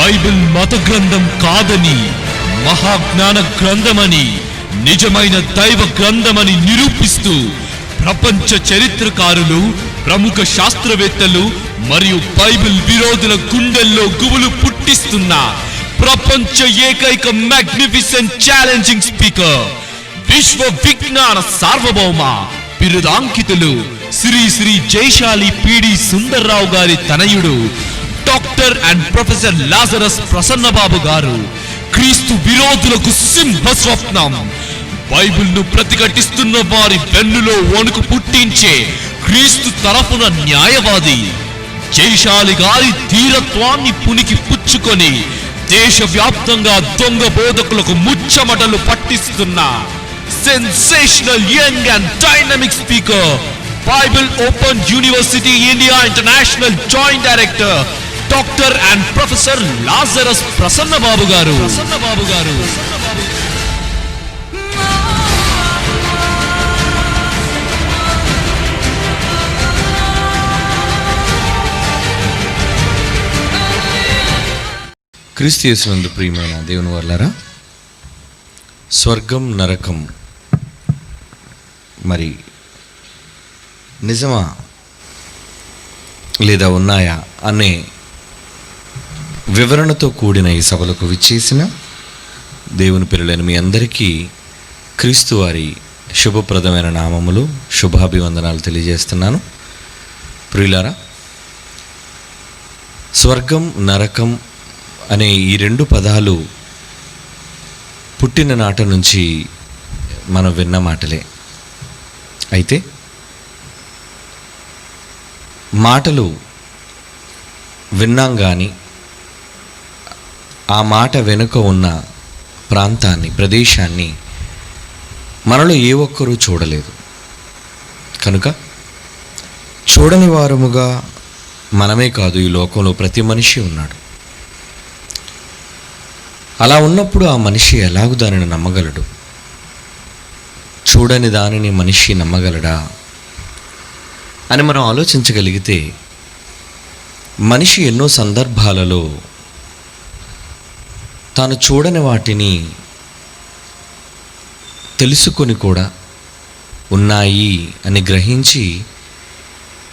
Bible మత గ్రంథం కాదని, మహాజ్ఞాన గ్రంథమని, నిజమైన దైవ గ్రంథమని నిరూపిస్తూ ప్రపంచ చరిత్రకారులు, ప్రముఖ శాస్త్రవేత్తలు మరియు బైబిల్ విరోధుల గుండెల్లో గుబులు పుట్టిస్తున్న ప్రపంచ ఏకైక మ్యాగ్నిఫిసెంట్ ఛాలెంజింగ్ స్పీకర్, విశ్వ విజ్ఞాన సార్వభౌమ, బిరుదాంకితులు శ్రీ శ్రీ జైశాలి పిడి సుందర్రావు గారి తనయుడు doctor and professor Lazarus Prasannababu గారు, క్రీస్తు విరోధులకు సింహ స్వప్నం, బైబిల్ను ప్రతిఘటిస్తున్న వారి వెన్నులో వణుకు పుట్టించే క్రీస్తు తరఫున న్యాయవాది, జైశాలి గారి ధీరత్వాన్ని పునికి పుచ్చుకొని దేశవ్యాప్తంగా దొంగ బోధకులకు ముచ్చమటలు పట్టిస్తున్న sensational young and dynamic speaker, Bible Open University India International joint director doctor and professor Lazarus Prasannababu గారు. క్రీస్తు యేసునందు ప్రియమైన దేవుని వర్లారా, స్వర్గం నరకం మరి నిజమా లేదా ఉన్నాయా అనే వివరణతో కూడిన ఈ సభలకు విచ్చేసిన దేవుని పిల్లలైన మీ అందరికీ క్రీస్తు వారి శుభప్రదమైన నామములు, శుభాభివందనాలు తెలియజేస్తున్నాను. ప్రియులారా, స్వర్గం నరకం అనే ఈ రెండు పదాలు పుట్టిన నాట నుంచి మనం విన్న మాటలే. అయితే మాటలు విన్నాం కానీ ఆ మాట వెనుక ఉన్న ప్రాంతాన్ని, ప్రదేశాన్ని మనలో ఏ ఒక్కరూ చూడలేదు. కనుక చూడని వారముగా మనమే కాదు, ఈ లోకంలో ప్రతి మనిషి ఉన్నాడు. అలా ఉన్నప్పుడు ఆ మనిషి ఎలాగూ దానిని నమ్మగలడు? చూడని దానిని మనిషి నమ్మగలడా అని మనం ఆలోచించగలిగితే, మనిషి ఎన్నో సందర్భాలలో తాను చూడని వాటిని తెలుసుకొని కూడా ఉన్నాయి అని గ్రహించి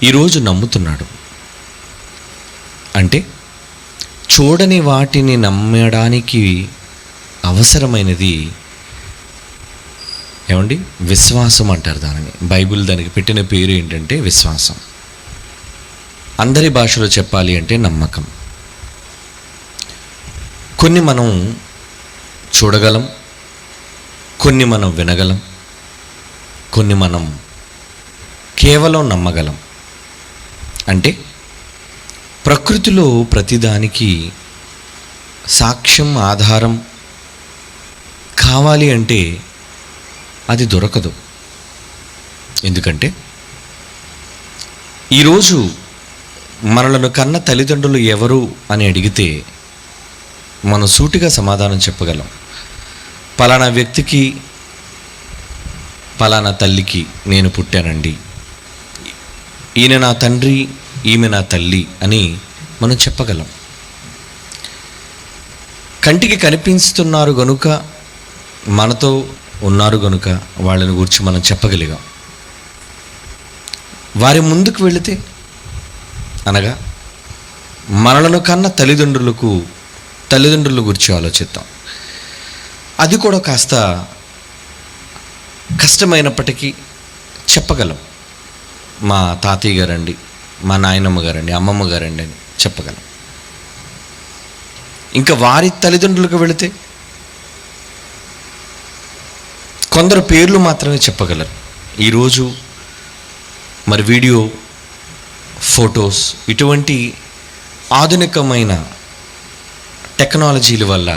ఈరోజు నమ్ముతున్నాడు. అంటే చూడని వాటిని నమ్మడానికి అవసరమైనది ఏమండి? విశ్వాసం అంటారు దానిని. బైబిల్ దానికి పెట్టిన పేరు ఏంటంటే విశ్వాసం. అందరి భాషలో చెప్పాలి అంటే నమ్మకం. కొన్ని మనం చూడగలం, కొన్ని మనం వినగలం, కొన్ని మనం కేవలం నమ్మగలం. అంటే ప్రకృతిలో ప్రతిదానికి సాక్ష్యం, ఆధారం కావాలి అంటే అది దొరకదు. ఎందుకంటే ఈరోజు మనలను కన్న తల్లిదండ్రులు ఎవరు అని అడిగితే మనం సూటిగా సమాధానం చెప్పగలం. పలానా వ్యక్తికి, పలానా తల్లికి నేను పుట్టానండి, ఈయన నా తండ్రి, ఈమె నా తల్లి అని మనం చెప్పగలం. కంటికి కనిపిస్తున్నారు గనుక, మనతో ఉన్నారు గనుక వాళ్ళని గురించి మనం చెప్పగలిగాం. వారి ముందుకు వెళితే, అనగా మనలను కన్న తల్లిదండ్రుల గురించి ఆలోచిద్దాం. అది కూడా కాస్త కష్టమైనప్పటికీ చెప్పగలం. మా తాతయ్య గారండి, మా నాయనమ్మ గారండి, అమ్మమ్మ గారండి అని చెప్పగలం. ఇంకా వారి తల్లిదండ్రులకు వెళితే కొందరు పేర్లు మాత్రమే చెప్పగలరు. ఈరోజు మరి వీడియో, ఫొటోస్, ఇటువంటి ఆధునికమైన టెక్నాలజీల వల్ల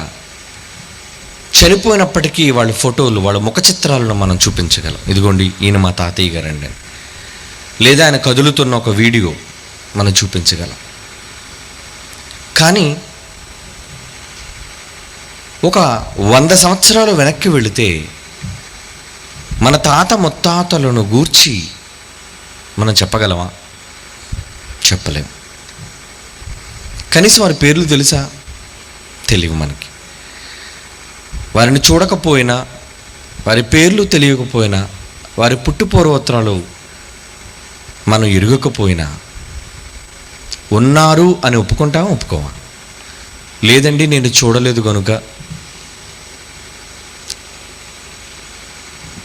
చనిపోయినప్పటికీ వాళ్ళ ఫోటోలు, వాళ్ళ ముఖ చిత్రాలను మనం చూపించగలం. ఇదిగోండి ఈయన మా తాతయ్య గారండి అని. లేదా ఆయన కదులుతున్న ఒక వీడియో మనం చూపించగలం. కానీ ఒక 100 సంవత్సరాలు వెనక్కి వెళితే మన తాత ముత్తాతలను గూర్చి మనం చెప్పగలమా? చెప్పలేం. కనీసం వారి పేర్లు తెలుసా? తెలియవు మనకి. వారిని చూడకపోయినా, వారి పేర్లు తెలియకపోయినా, వారి పుట్టుపూర్వోత్తరాలు మనం ఎరుగకపోయినా ఉన్నారు అని ఒప్పుకుంటామా, ఒప్పుకోవా? లేదండి నేను చూడలేదు కనుక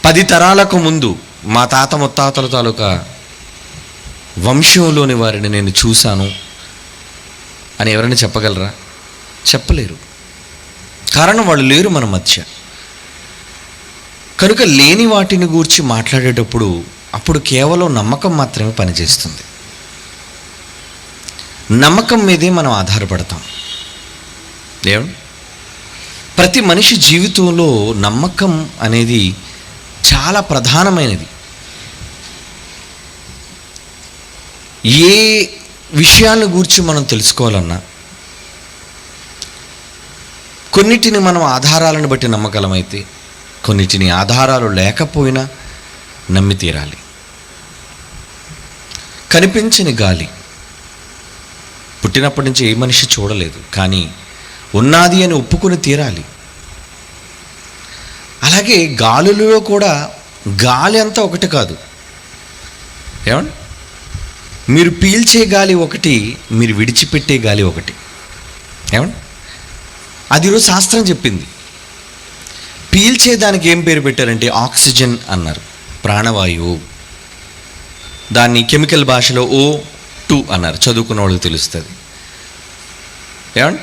10 తరాలకు ముందు మా తాత ముత్తాతల తాలూకా వంశంలోని వారిని నేను చూశాను అని ఎవరైనా చెప్పగలరా? చెప్పలేరు. కారణం వాళ్ళు లేరు మన మధ్య. కనుక లేని వాటిని గూర్చి మాట్లాడేటప్పుడు అప్పుడు కేవలం నమ్మకం మాత్రమే పనిచేస్తుంది. నమ్మకం మీదే మనం ఆధారపడతాం. దేవుడు ప్రతి మనిషి జీవితంలో నమ్మకం అనేది చాలా ప్రధానమైనది. ఏ విషయాలను గూర్చి మనం తెలుసుకోవాలన్నా కొన్నిటిని మనం ఆధారాలను బట్టి నమ్మగలమైతే, కొన్నిటిని ఆధారాలు లేకపోయినా నమ్మి తీరాలి. కనిపించని గాలి పుట్టినప్పటి నుంచి ఏ మనిషి చూడలేదు, కానీ ఉన్నది అని ఒప్పుకొని తీరాలి. అలాగే గాలులలో కూడా గాలి అంతా ఒకటి కాదు. ఏమండి, మీరు పీల్చే గాలి ఒకటి, మీరు విడిచిపెట్టే గాలి ఒకటి. ఏమండి, అది ఈరోజు శాస్త్రం చెప్పింది. పీల్చేదానికి ఏం పేరు పెట్టారంటే ఆక్సిజన్ అన్నారు, ప్రాణవాయువు. దాన్ని కెమికల్ భాషలో O2 అన్నారు, చదువుకున్న వాళ్ళకి తెలుస్తుంది. ఏమండి,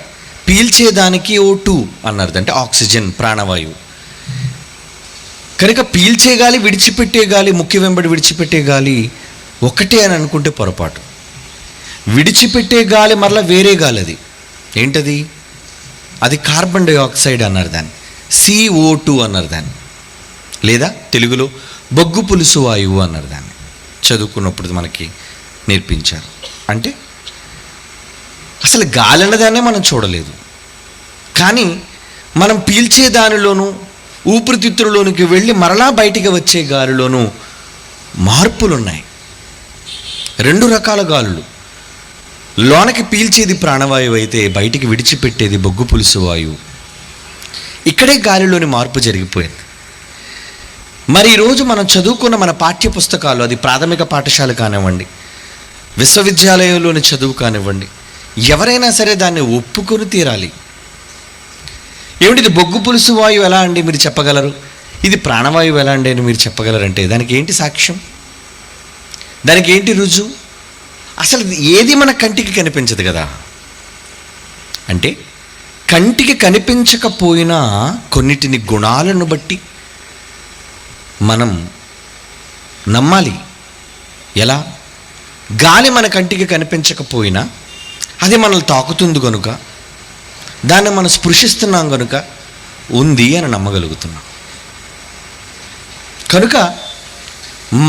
పీల్చేదానికి O2 అన్నారు, అంటే ఆక్సిజన్, ప్రాణవాయువు. కనుక పీల్చే గాలి, విడిచిపెట్టే గాలి, ముఖ్య వెంబడి విడిచిపెట్టే గాలి ఒకటే అని అనుకుంటే పొరపాటు. విడిచిపెట్టే గాలి మరలా వేరే గాలి. అది ఏంటది? అది కార్బన్ డైఆక్సైడ్ అన్నారు దాన్ని, CO2 అన్నారు దాన్ని, లేదా తెలుగులో బొగ్గు పులుసు వాయువు అన్నారు దాన్ని. చదువుకున్నప్పుడు మనకి నేర్పించారు. అంటే అసలు గాలి అన్నదాన్నే మనం చూడలేదు, కానీ మనం పీల్చే దానిలోనూ ఊపిరితిత్తులలోనికి వెళ్ళి మరలా బయటికి వచ్చే గాలిలోనూ మార్పులు ఉన్నాయి. 2 రకాల గాలులు. లోనకి పీల్చేది ప్రాణవాయువు అయితే బయటికి విడిచిపెట్టేది బొగ్గు పులుసు వాయువు. ఇక్కడే గాలిలోని మార్పు జరిగిపోయింది. మరి ఈరోజు మనం చదువుకున్న మన పాఠ్య పుస్తకాలు, అది ప్రాథమిక పాఠశాల కానివ్వండి, విశ్వవిద్యాలయంలోని చదువు కానివ్వండి, ఎవరైనా సరే దాన్ని ఒప్పుకొని తీరాలి. ఏమిటి ఇది బొగ్గు పులుసు వాయువు ఎలా అండి మీరు చెప్పగలరు, ఇది ప్రాణవాయువు ఎలా అండి అని మీరు చెప్పగలరంటే దానికి ఏంటి సాక్ష్యం, దానికి ఏంటి రుజువు? అసలు ఏది మన కంటికి కనిపించదు కదా. అంటే కంటికి కనిపించకపోయినా కొన్నిటిని గుణాలను బట్టి మనం నమ్మాలి. ఎలా? గాలి మన కంటికి కనిపించకపోయినా అది మనల్ని తాకుతుంది కనుక, దాన్ని మనం స్పృశిస్తున్నాం కనుక ఉంది అని నమ్మగలుగుతున్నాం. కనుక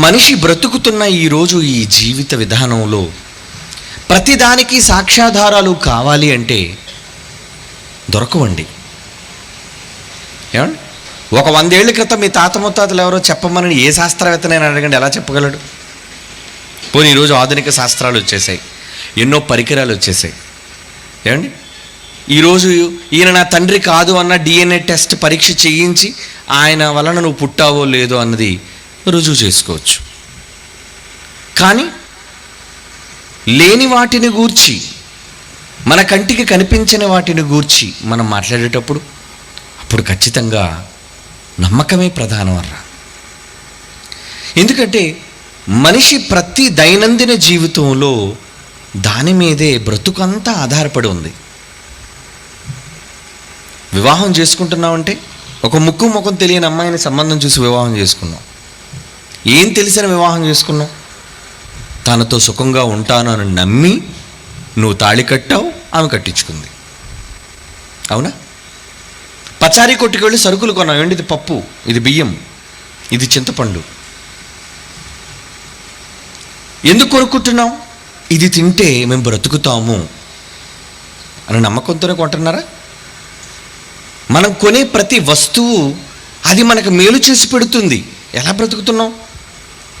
మనిషి బ్రతుకుతున్న ఈరోజు ఈ జీవిత విధానంలో ప్రతిదానికి సాక్ష్యాధారాలు కావాలి అంటే దొరకవండి. ఏమండి, ఒక 100 ఏళ్ల క్రితం మీ తాత ముత్తాతలు ఎవరో చెప్పమని ఏ శాస్త్రవేత్తనైనా అడగండి, ఎలా చెప్పగలడు? పోనీ ఈరోజు ఆధునిక శాస్త్రాలు వచ్చేసాయి, ఎన్నో పరికరాలు వచ్చేసాయి. ఏమండి, ఈరోజు ఈయన నా తండ్రి కాదు అన్న DNA టెస్ట్ పరీక్ష చేయించి ఆయన వలన నువ్వు పుట్టావో లేదో అన్నది రుజువు చేసుకోవచ్చు. కానీ లేని వాటిని గూర్చి, మన కంటికి కనిపించని వాటిని గూర్చి మనం మాట్లాడేటప్పుడు అప్పుడు ఖచ్చితంగా నమ్మకమే ప్రధానం అర్రా. ఎందుకంటే మనిషి ప్రతి దైనందిన జీవితంలో దాని మీదే బ్రతుకంతా ఆధారపడి ఉంది. వివాహం చేసుకుంటున్నామంటే ఒక ముక్కు ముఖం తెలియని అమ్మాయిని సంబంధం చూసి వివాహం చేసుకున్నాం. ఏం తెలిసిన వివాహం చేసుకున్నావు? తనతో సుఖంగా ఉంటాను అని నమ్మి నువ్వు తాళి కట్టావు, ఆమె కట్టించుకుంది. అవునా? పచారీ కొట్టుకు వెళ్ళి సరుకులు కొన్నావు. ఏంటి? ఇది పప్పు, ఇది బియ్యం, ఇది చింతపండు. ఎందుకు కొనుక్కుంటున్నాం? ఇది తింటే మేము బ్రతుకుతాము అని నమ్మకంతోనే కొంటున్నారా? మనం కొనే ప్రతి వస్తువు అది మనకు మేలు చేసి పెడుతుంది. ఎలా బ్రతుకుతున్నాం?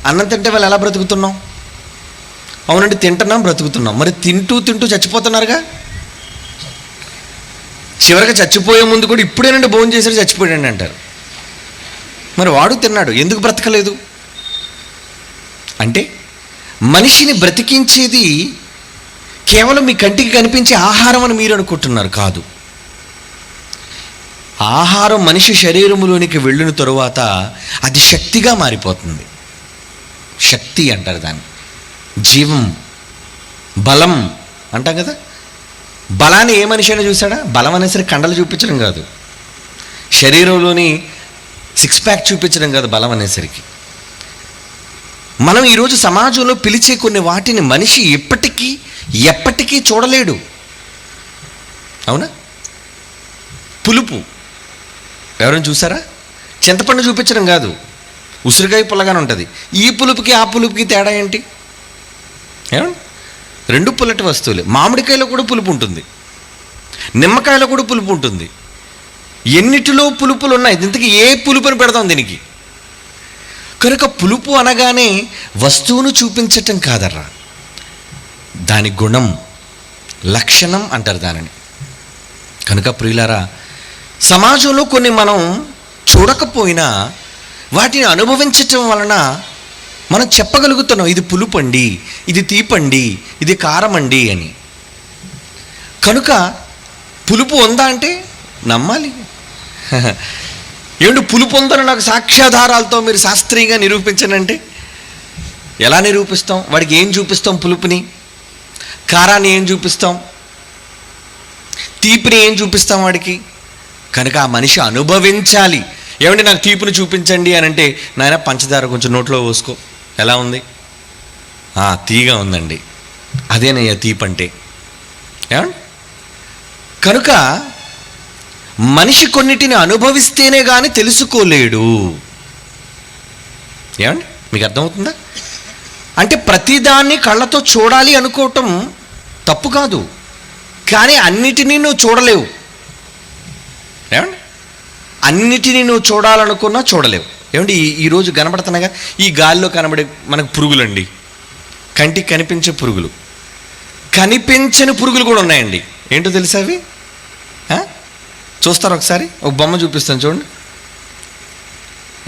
అన్నం తింటే వాళ్ళు ఎలా బ్రతుకుతున్నాం? అవునండి, తింటున్నాం, బ్రతుకుతున్నాం. మరి తింటూ తింటూ చచ్చిపోతున్నారుగా. చివరికి చచ్చిపోయే ముందు కూడా ఇప్పుడేనండి భోజనం చేశాడు చచ్చిపోయాడండి అంటారు. మరి వాడు తిన్నాడు, ఎందుకు బ్రతకలేదు? అంటే మనిషిని బ్రతికించేది కేవలం మీ కంటికి కనిపించే ఆహారం అని మీరు అనుకుంటున్నారు. కాదు. ఆహారం మనిషి శరీరములోనికి వెళ్ళిన తరువాత అది శక్తిగా మారిపోతుంది. శక్తి అంటారు దాన్ని, జీవం, బలం అంటాం కదా. బలాన్ని ఏ మనిషి అయినా చూసాడా? బలం అనేసరికి కండలు చూపించడం కాదు, శరీరంలోని 6 ప్యాక్ చూపించడం కాదు బలం అనేసరికి. మనం ఈరోజు సమాజంలో పిలిచే కొన్ని వాటిని మనిషి ఎప్పటికీ చూడలేడు. అవునా? పులుపు ఎవరైనా చూసారా? చింతపండు చూపించడం కాదు, ఉసిరికాయ పుల్లగానే ఉంటుంది. ఈ పులుపుకి ఆ పులుపుకి తేడా ఏంటి? ఏమండి, రెండు పుల్లటి వస్తువులే. మామిడికాయలో కూడా పులుపు ఉంటుంది, నిమ్మకాయలో కూడా పులుపు ఉంటుంది. ఎన్నిటిలో పులుపులు ఉన్నాయి, ఇంతకీ ఏ పులుపుని పెడదాం దీనికి? కనుక పులుపు అనగానే వస్తువును చూపించటం కాదర్రా, దాని గుణం, లక్షణం అంటారు దానిని. కనుక ప్రియులారా, సమాజంలో కొన్ని మనం చూడకపోయినా వాటిని అనుభవించటం వలన మనం చెప్పగలుగుతున్నాం, ఇది పులుపండి, ఇది తీపండి, ఇది కారమండి అని. కనుక పులుపు ఉందా అంటే నమ్మాలి. ఏమిటి పులుపు ఉందని నాకు సాక్ష్యాధారాలతో మీరు శాస్త్రీయంగా నిరూపించనంటే ఎలా నిరూపిస్తాం? వాడికి ఏం చూపిస్తాం? పులుపుని, కారాన్ని ఏం చూపిస్తాం? తీపిని ఏం చూపిస్తాం వాడికి? కనుక ఆ మనిషి అనుభవించాలి. ఏమంటే నాకు తీపిని చూపించండి అని అంటే, నాయన పంచదార కొంచెం నోట్లో పోసుకో, ఎలా ఉంది? తీగా ఉందండి, అదేనయ్యా తీపి అంటే. ఏమండి, కనుక మనిషి కొన్నిటిని అనుభవిస్తేనే కానీ తెలుసుకోలేడు. ఏమండి, మీకు అర్థమవుతుందా? అంటే ప్రతిదాన్ని కళ్ళతో చూడాలి అనుకోవటం తప్పు కాదు, కానీ అన్నిటినీ నువ్వు చూడలేవు. ఏమండి, అన్నిటినీ నువ్వు చూడాలనుకున్నా చూడలేవు. ఏమండి, ఈరోజు కనబడుతున్నాగా ఈ గాలిలో కనబడే మనకు పురుగులండి, కంటికి కనిపించే పురుగులు, కనిపించని పురుగులు కూడా ఉన్నాయండి. ఏంటో తెలుసా అవి? చూస్తారు ఒకసారి, ఒక బొమ్మ చూపిస్తాను చూడండి.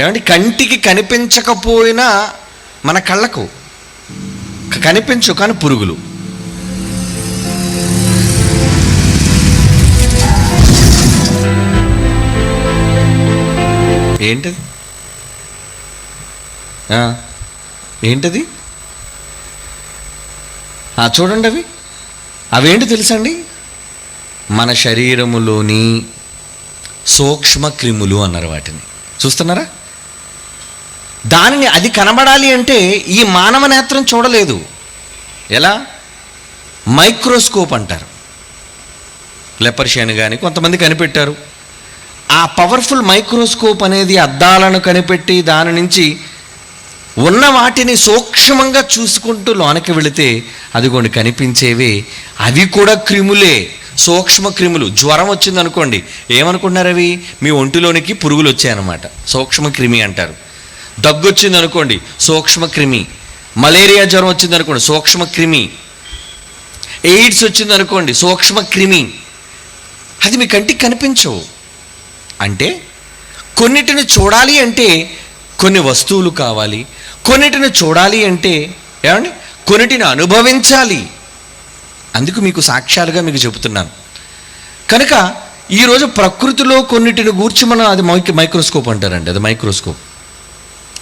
ఏమండి, కంటికి కనిపించకపోయినా మన కళ్ళకు కనిపించు కానీ పురుగులు. ఏంటది? ఏంటది? చూడండి, అవేంటి తెలుసండి? మన శరీరములోని సూక్ష్మ క్రిములు అన్నారు వాటిని. చూస్తున్నారా? దానిని అది కనబడాలి అంటే ఈ మానవ నేత్రం చూడలేదు. ఎలా? మైక్రోస్కోప్ అంటారు. లెపర్షియన్ కానీ కొంతమంది కనిపెట్టారు. ఆ పవర్ఫుల్ మైక్రోస్కోప్ అనేది అద్దాలను కనిపెట్టి దాని నుంచి ఉన్న వాటిని సూక్ష్మంగా చూసుకుంటూ లోనకి వెళితే అదిగోండి కనిపించేవి, అవి కూడా క్రిములే, సూక్ష్మ క్రిములు. జ్వరం వచ్చింది అనుకోండి, ఏమనుకుంటున్నారు? అవి మీ ఒంటిలోనికి పురుగులు వచ్చాయన్నమాట, సూక్ష్మ క్రిమి అంటారు. దగ్గు వచ్చింది అనుకోండి, సూక్ష్మ క్రిమి. మలేరియా జ్వరం వచ్చింది అనుకోండి, సూక్ష్మ క్రిమి. ఎయిడ్స్ వచ్చింది అనుకోండి, సూక్ష్మ క్రిమి. అది మీ కంటికి కనిపించవు. అంటే కొన్నిటిని చూడాలి అంటే కొన్ని వస్తువులు కావాలి, కొన్నిటిని చూడాలి అంటే ఏమండి కొన్నిటిని అనుభవించాలి. అందుకు మీకు సాక్ష్యాలుగా మీకు చెబుతున్నాను. కనుక ఈరోజు ప్రకృతిలో కొన్నిటిని గూర్చి మనం, అది మైక్రోస్కోప్ అంటారండి, అది మైక్రోస్కోప్.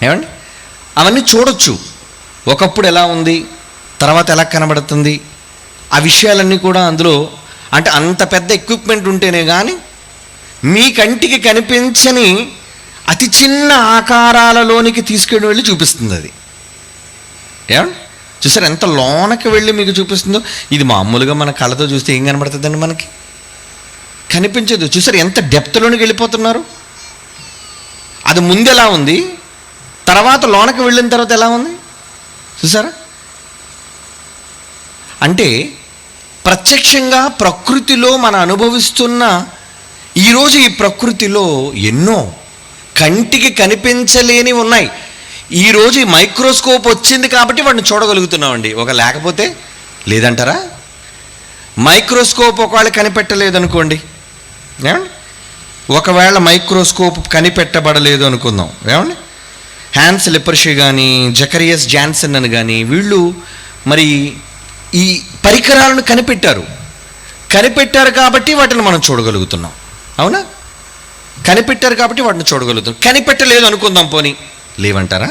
ఏమండి, అవన్నీ చూడొచ్చు. ఒకప్పుడు ఎలా ఉంది, తర్వాత ఎలా కనబడుతుంది, ఆ విషయాలన్నీ కూడా అందులో, అంటే అంత పెద్ద ఎక్విప్మెంట్ ఉంటేనే కానీ మీ కంటికి కనిపించని అతి చిన్న ఆకారాలలోనికి తీసుకెళ్ళి వెళ్ళి చూపిస్తుంది అది. ఏమండి, చూసారు ఎంత లోనకి వెళ్ళి మీకు చూపిస్తుందో? ఇది మామూలుగా మన కళ్ళతో చూస్తే ఏం కనబడుతుందండి? మనకి కనిపించదు. చూసారు ఎంత డెప్త్లోనికి వెళ్ళిపోతున్నారు? అది ముందు ఎలా ఉంది, తర్వాత లోనకి వెళ్ళిన తర్వాత ఎలా ఉంది చూసారా? అంటే ప్రత్యక్షంగా ప్రకృతిలో మనం అనుభవిస్తున్న ఈరోజు ఈ ప్రకృతిలో ఎన్నో కంటికి కనిపించలేని ఉన్నాయి. ఈరోజు ఈ మైక్రోస్కోప్ వచ్చింది కాబట్టి వాటిని చూడగలుగుతున్నామండి. ఒక లేకపోతే లేదంటారా? మైక్రోస్కోప్ ఒకవేళ కనిపెట్టలేదనుకోండి, ఏమండి? ఒకవేళ మైక్రోస్కోప్ కనిపెట్టబడలేదు అనుకుందాం, ఏమండి, హ్యాన్స్ లెపర్షీ కానీ జకరియస్ జాన్సన్ అని కానీ వీళ్ళు మరి ఈ పరికరాలను కనిపెట్టారు కాబట్టి వాటిని మనం చూడగలుగుతున్నాం. అవునా? కనిపెట్టారు కాబట్టి వాటిని చూడగలుగుతాం. కనిపెట్టలేదు అనుకుందాం, పోనీ లేవంటారా?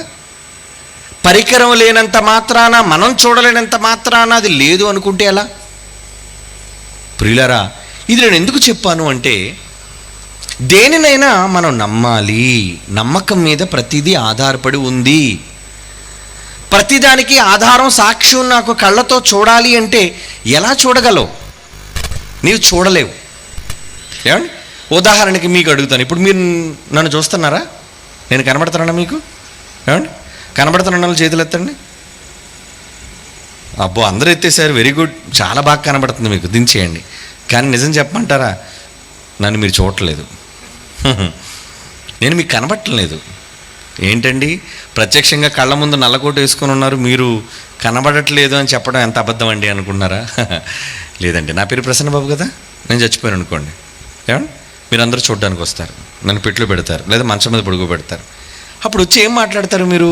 పరికరం లేనంత మాత్రాన, మనం చూడలేనంత మాత్రాన అది లేదు అనుకుంటే ఎలా? ప్రియులారా, ఇది నేను ఎందుకు చెప్పాను అంటే, దేనినైనా మనం నమ్మాలి. నమ్మకం మీద ప్రతిదీ ఆధారపడి ఉంది. ప్రతిదానికి ఆధారం, సాక్ష్యం నాకు కళ్ళతో చూడాలి అంటే ఎలా చూడగలవు? నీవు చూడలేవు. ఏమండి? ఉదాహరణకి మీకు అడుగుతాను, ఇప్పుడు మీరు నన్ను చూస్తున్నారా? నేను కనబడుతున్నానా మీకు? ఏమండి? కనబడుతున్న వాళ్ళు చేతులు ఎత్తండి. అబ్బో, అందరూ ఎత్తేసారు, వెరీ గుడ్, చాలా బాగా కనబడుతుంది మీకు, దించేయండి. కానీ నిజం చెప్పమంటారా, నన్ను మీరు చూడట్లేదు. నేను మీకు కనబడట్లేదు. ఏంటండి, ప్రత్యక్షంగా కళ్ళ ముందు నల్లకోట వేసుకొని ఉన్నారు, మీరు కనబడట్లేదు అని చెప్పడం ఎంత అబద్ధం అండి అనుకుంటున్నారా? లేదండి, నా పేరు ప్రసన్నబాబు కదా, నేను చచ్చిపోయాను అనుకోండి, ఏమండి, మీరు అందరూ చూడడానికి వస్తారు, నన్ను పెట్లు పెడతారు, లేదా మంచం మీద పడుకోబెడతారు. అప్పుడు వచ్చి ఏం మాట్లాడతారు మీరు?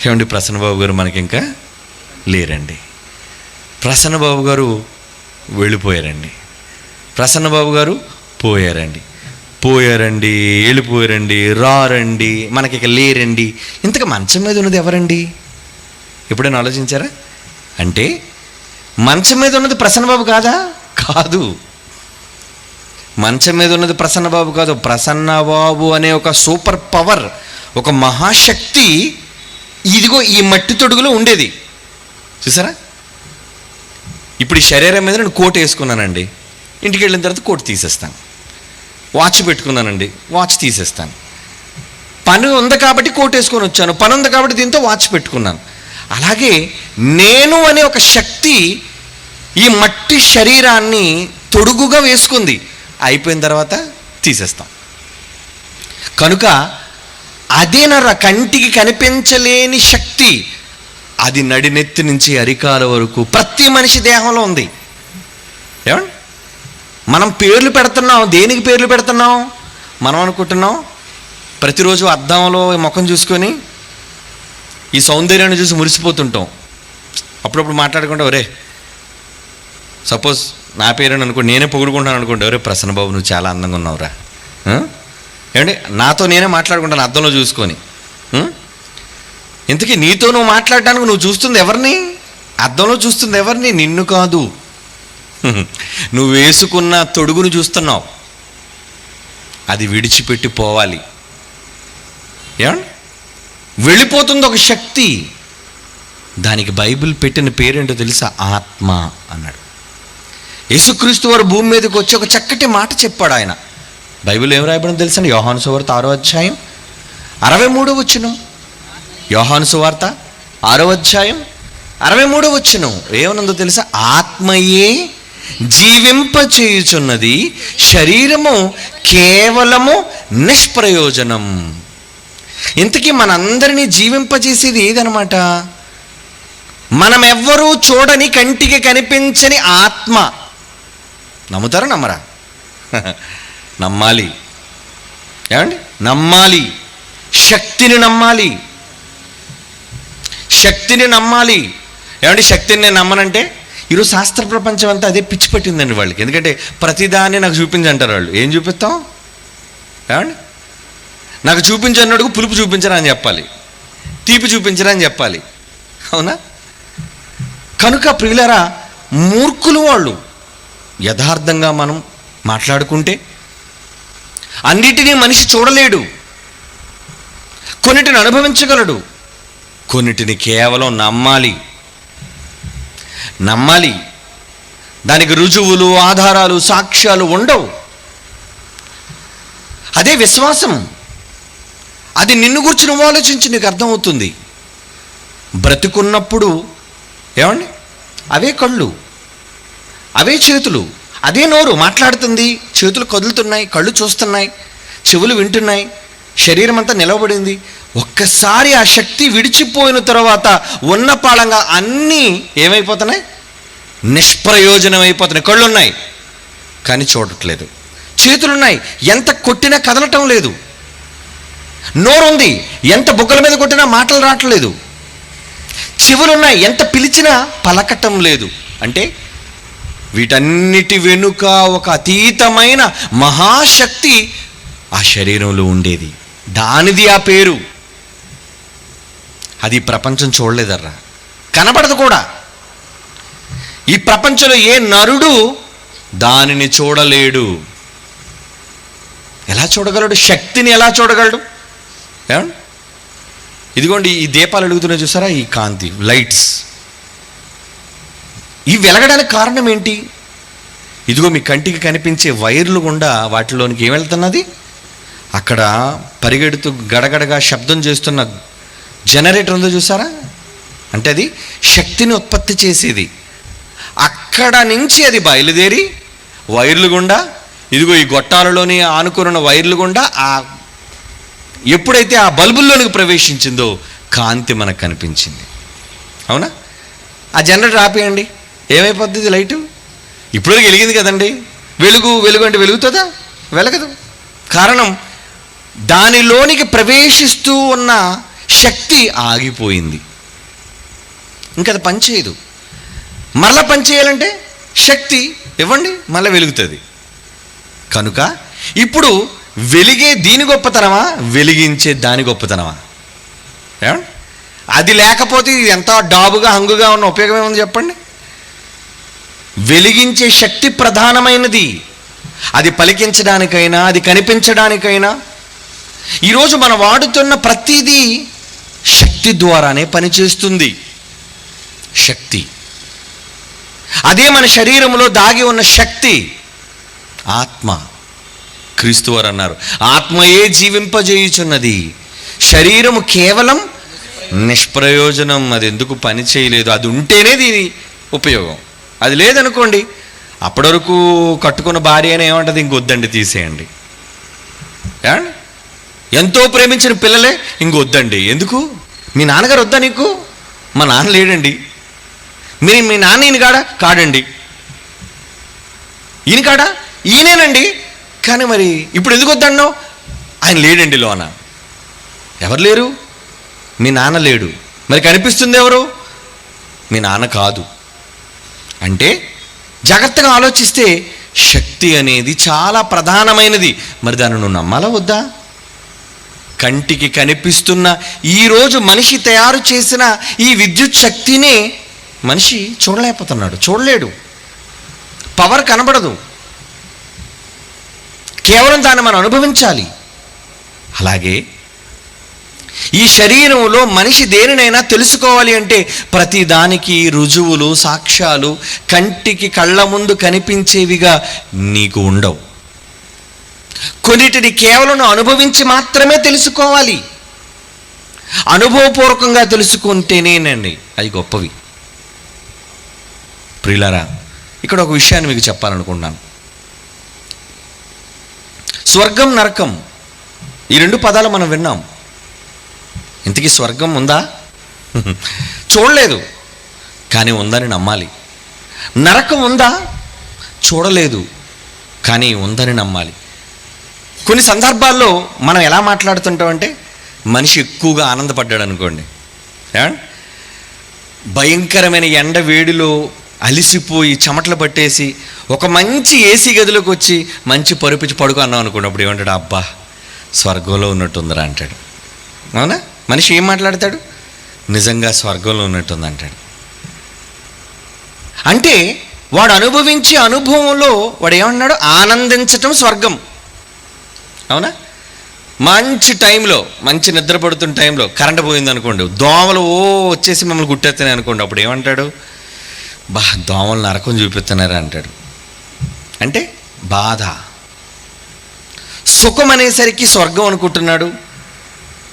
ఏమండి, ప్రసన్నబాబు గారు మనకి ఇంకా లేరండి, ప్రసన్నబాబు గారు వెళ్ళిపోయారండి, ప్రసన్నబాబు గారు పోయారండి, వెళ్ళిపోయారండి, రారండి, మనకి ఇక లేరండి. ఇంతగా మంచం మీద ఉన్నది ఎవరండి? ఎప్పుడైనా ఆలోచించారా? అంటే మంచం మీద ఉన్నది ప్రసన్నబాబు కాదా? కాదు. మంచం మీద ఉన్నది ప్రసన్నబాబు కాదు. ప్రసన్నబాబు అనే ఒక సూపర్ పవర్, ఒక మహాశక్తి ఇదిగో ఈ మట్టి తొడుగులో ఉండేది. చూసారా? ఇప్పుడు ఈ శరీరం మీద నేను కోట్ వేసుకున్నానండి, ఇంటికి వెళ్ళిన తర్వాత కోట్ తీసేస్తాను. వాచ్ పెట్టుకున్నానండి, వాచ్ తీసేస్తాను. పని ఉంది కాబట్టి కోట్ వేసుకొని వచ్చాను, పని ఉంది కాబట్టి దీంతో వాచ్ పెట్టుకున్నాను. అలాగే నేను అనే ఒక శక్తి ఈ మట్టి శరీరాన్ని తొడుగుగా వేసుకుంది. అయిపోయిన తర్వాత తీసేస్తాం. కనుక అదేనరా కంటికి కనిపించలేని శక్తి, అది నడినెత్తి నుంచి అరికాల వరకు ప్రతి మనిషి దేహంలో ఉంది. ఏమండి? మనం పేర్లు పెడుతున్నాం. దేనికి పేర్లు పెడుతున్నాం? మనం అనుకుంటున్నాం ప్రతిరోజు అద్దంలో ముఖం చూసుకొని ఈ సౌందర్యాన్ని చూసి మురిసిపోతుంటాం. అప్పుడప్పుడు మాట్లాడుకుంటా, ఒరే, సపోజ్ నా పేరుని అనుకోండి, నేనే పొగుడుకుంటాను అనుకోండి, ఒరే ప్రసన్నబాబు నువ్వు చాలా అందంగా ఉన్నావురా. ఏమండి, నాతో నేనే మాట్లాడుకుంటాను అద్దంలో చూసుకొని. ఇంతకీ నీతో నువ్వు మాట్లాడడానికి నువ్వు చూస్తుంది ఎవరిని? అద్దంలో చూస్తుంది ఎవరిని? నిన్ను కాదు, నువ్వు వేసుకున్న తొడుగును చూస్తున్నావు. అది విడిచిపెట్టి పోవాలి. ఏమండి? వెళ్ళిపోతుంది ఒక శక్తి. దానికి బైబిల్ పెట్టిన పేరేంటో తెలుసా? ఆత్మ అన్నాడు. యేసుక్రీస్తు వారు భూమి మీదకి వచ్చి ఒక చక్కటి మాట చెప్పాడు ఆయన. బైబిల్ ఏం రాయబడిందో తెలుసా? యోహాను సువార్త 6వ అధ్యాయం 63వ వచనం. యోహాను సువార్త 6వ అధ్యాయం 63వ వచనం ఏమనుందో తెలుసా? ఆత్మయే జీవింపచేయుచున్నది, శరీరము కేవలము నిష్ప్రయోజనం. ఇంతకీ మనందరినీ జీవింపజేసేది ఏదనమాట? మనం ఎవ్వరూ చూడని, కంటికి కనిపించని ఆత్మ. నమ్ముతారా నమ్మరా? నమ్మాలి. ఏమండి? నమ్మాలి. శక్తిని నమ్మాలి. శక్తిని నమ్మాలి. ఏమండి? శక్తిని నేను నమ్మనంటే ఈరోజు శాస్త్ర ప్రపంచం అంతా అదే పిచ్చి పట్టిందండి వాళ్ళకి. ఎందుకంటే ప్రతిదాన్ని నాకు చూపించంటారు వాళ్ళు. ఏం చూపిస్తాం? ఏమండి? నాకు చూపించన్నడుగు పులుపు చూపించరా అని చెప్పాలి, తీపి చూపించరా అని చెప్పాలి. అవునా? కనుక ప్రియులారా, మూర్ఖులు వాళ్ళు. యథార్థంగా మనం మాట్లాడుకుంటే అన్నిటినీ మనిషి చూడలేడు. కొన్నిటిని అనుభవించగలడు, కొన్నిటిని కేవలం నమ్మాలి. దానికి రుజువులు, ఆధారాలు, సాక్ష్యాలు ఉండవు. అదే విశ్వాసం. అది నిన్ను గురించి నువ్వు ఆలోచించి నీకు అర్థమవుతుంది. బ్రతికున్నప్పుడు ఏమండి, అవే కళ్ళు, అవే చేతులు, అదే నోరు మాట్లాడుతుంది, చేతులు కదులుతున్నాయి, కళ్ళు చూస్తున్నాయి, చెవులు వింటున్నాయి, శరీరం అంతా నిలబడింది. ఒక్కసారి ఆ శక్తి విడిచిపోయిన తర్వాత ఉన్న పాళంగా అన్నీ ఏమైపోతున్నాయి? నిష్ప్రయోజనం అయిపోతున్నాయి. కళ్ళు ఉన్నాయి కానీ చూడట్లేదు, చేతులున్నాయి, ఎంత కొట్టినా కదలటం లేదు. నోరుంది, ఎంత బుగ్గల మీద కొట్టినా మాటలు రావట్లేదు. చెవులున్నాయి, ఎంత పిలిచినా పలకటం లేదు. అంటే వీటన్నిటి వెనుక ఒక అతీతమైన మహాశక్తి ఆ శరీరంలో ఉండేది. దానిది ఆ పేరు. అది ప్రపంచం చూడలేదర్రా, కనబడదు కూడా. ఈ ప్రపంచంలో ఏ నరుడు దానిని చూడలేడు. ఎలా చూడగలడు? శక్తిని ఎలా చూడగలడు? ఇదిగోండి, ఈ దీపాలు వెలుగుతున్నాయి చూసారా, ఈ కాంతి లైట్స్, ఇవి వెలగడానికి కారణం ఏంటి? ఇదిగో మీ కంటికి కనిపించే వైర్లు గుండా వాటిలోనికి ఏం వెళ్తున్నది? అక్కడ పరిగెడుతూ గడగడగా శబ్దం చేస్తున్న జనరేటర్ ఉందో చూసారా, అంటే అది శక్తిని ఉత్పత్తి చేసేది. అక్కడ నుంచి అది బయలుదేరి వైర్లు గుండా, ఇదిగో ఈ గొట్టాలలోని ఆనుకున్న వైర్లు గుండా ఎప్పుడైతే ఆ బల్బుల్లోనికి ప్రవేశించిందో కాంతి మనకు కనిపించింది. అవునా? ఆ జనరేటర్ ఆపేయండి, ఏమైపోద్ది లైటు? ఇప్పుడు వెలిగింది కదండి. వెలుగు వెలుగు అంటే వెలుగుతుందా? వెలగదు. కారణం, దానిలోనికి ప్రవేశిస్తూ ఉన్న శక్తి ఆగిపోయింది. ఇంకా అది పనిచేయదు. మరలా పనిచేయాలంటే శక్తి ఇవ్వండి, మళ్ళీ వెలుగుతుంది. కనుక ఇప్పుడు వెలిగే దీని గొప్పతనమా, వెలిగించే దాని గొప్పతనమా? అది లేకపోతే ఎంత డాబుగా హంగుగా ఉన్న ఉపయోగం ఏముంది చెప్పండి? వెలిగించే శక్తి ప్రధానమైనది. అది పలికించడానికైనా, అది కనిపించడానికైనా, ఈరోజు మనం వాడుతున్న ప్రతిదీ శక్తి ద్వారానే పనిచేస్తుంది. శక్తి, అదే మన శరీరంలో దాగి ఉన్న శక్తి, ఆత్మ. క్రీస్తు వారు అన్నారు, ఆత్మయే జీవింపజేయుచున్నది, శరీరము కేవలం నిష్ప్రయోజనం. అది ఎందుకు పని చేయలేదు? అది ఉంటేనే దీని ఉపయోగం. అది లేదనుకోండి, అప్పటి వరకు కట్టుకున్న భార్య అని ఏమంటుంది, ఇంకొద్దండి తీసేయండి. ఎంతో ప్రేమించిన పిల్లలే ఇంకొద్దండి. ఎందుకు? మీ నాన్నగారు వద్దా నీకు? మా నాన్న లేడండి. మీ నాన్న ఈయన కాడండి. ఈయన కాడా? ఈయనేనండి. కానీ మరి ఇప్పుడు ఎందుకు వద్దన్నావు? ఆయన లేడండి లోన. ఎవరు లేరు? మీ నాన్న లేడు. మరి కనిపిస్తుంది ఎవరు? మీ నాన్న కాదు. అంటే జాగ్రత్తగా ఆలోచిస్తే శక్తి అనేది చాలా ప్రధానమైనది. మరి దాన్ని నువ్వు నమ్మాలా వద్దా? కంటికి కనిపిస్తున్న ఈరోజు మనిషి తయారు చేసిన ఈ విద్యుత్ శక్తిని మనిషి చూడలేకపోతున్నాడు, చూడలేడు. పవర్ కనబడదు, కేవలం దాన్ని మనం అనుభవించాలి. అలాగే ఈ శరీరంలో మనిషి దేనినైనా తెలుసుకోవాలి అంటే ప్రతి దానికి రుజువులు, సాక్ష్యాలు కంటికి కళ్ళ ముందు కనిపించేవిగా నీకు ఉండవు. కొన్నిటిని కేవలం అనుభవించి మాత్రమే తెలుసుకోవాలి. అనుభవపూర్వకంగా తెలుసుకుంటేనేనండి అవి గొప్పవి. ప్రియులారా, ఇక్కడ ఒక విషయాన్ని మీకు చెప్పాలనుకుంటున్నాను. స్వర్గం, నరకం, ఈ రెండు పదాలు మనం విన్నాం. ఇంతకీ స్వర్గం ఉందా? చూడలేదు, కానీ ఉందని నమ్మాలి. నరకం ఉందా? చూడలేదు, కానీ ఉందని నమ్మాలి. కొన్ని సందర్భాల్లో మనం ఎలా మాట్లాడుతుంటామంటే, మనిషి ఎక్కువగా ఆనందపడ్డాడు అనుకోండి, భయంకరమైన ఎండ వేడిలో అలిసిపోయి చెమటలు పట్టేసి ఒక మంచి ఏసీ గదిలోకి వచ్చి మంచి పరుపిచ్చి పడుకో అన్నాం అనుకోండి, అప్పుడు ఏమంటాడు? అబ్బా స్వర్గంలో ఉన్నట్టుందిరా అంటాడు. అవునా? మనిషి ఏం మాట్లాడతాడు? నిజంగా స్వర్గంలో ఉన్నట్టుంది అంటాడు. అంటే వాడు అనుభవించే అనుభవంలో వాడు ఏమన్నాడు? ఆనందించటం స్వర్గం. అవునా? మంచి టైంలో, మంచి నిద్ర పడుతున్న టైంలో కరెంట్ పోయింది అనుకోండి, దోమలు వచ్చేసి మమ్మల్ని గుట్టేస్తున్నాయి అనుకోండి, అప్పుడు ఏమంటాడు? బా దోమలు నరకం చూపిస్తున్నారా అంటాడు. అంటే బాధ. సుఖం అనేసరికి స్వర్గం అనుకుంటున్నాడు,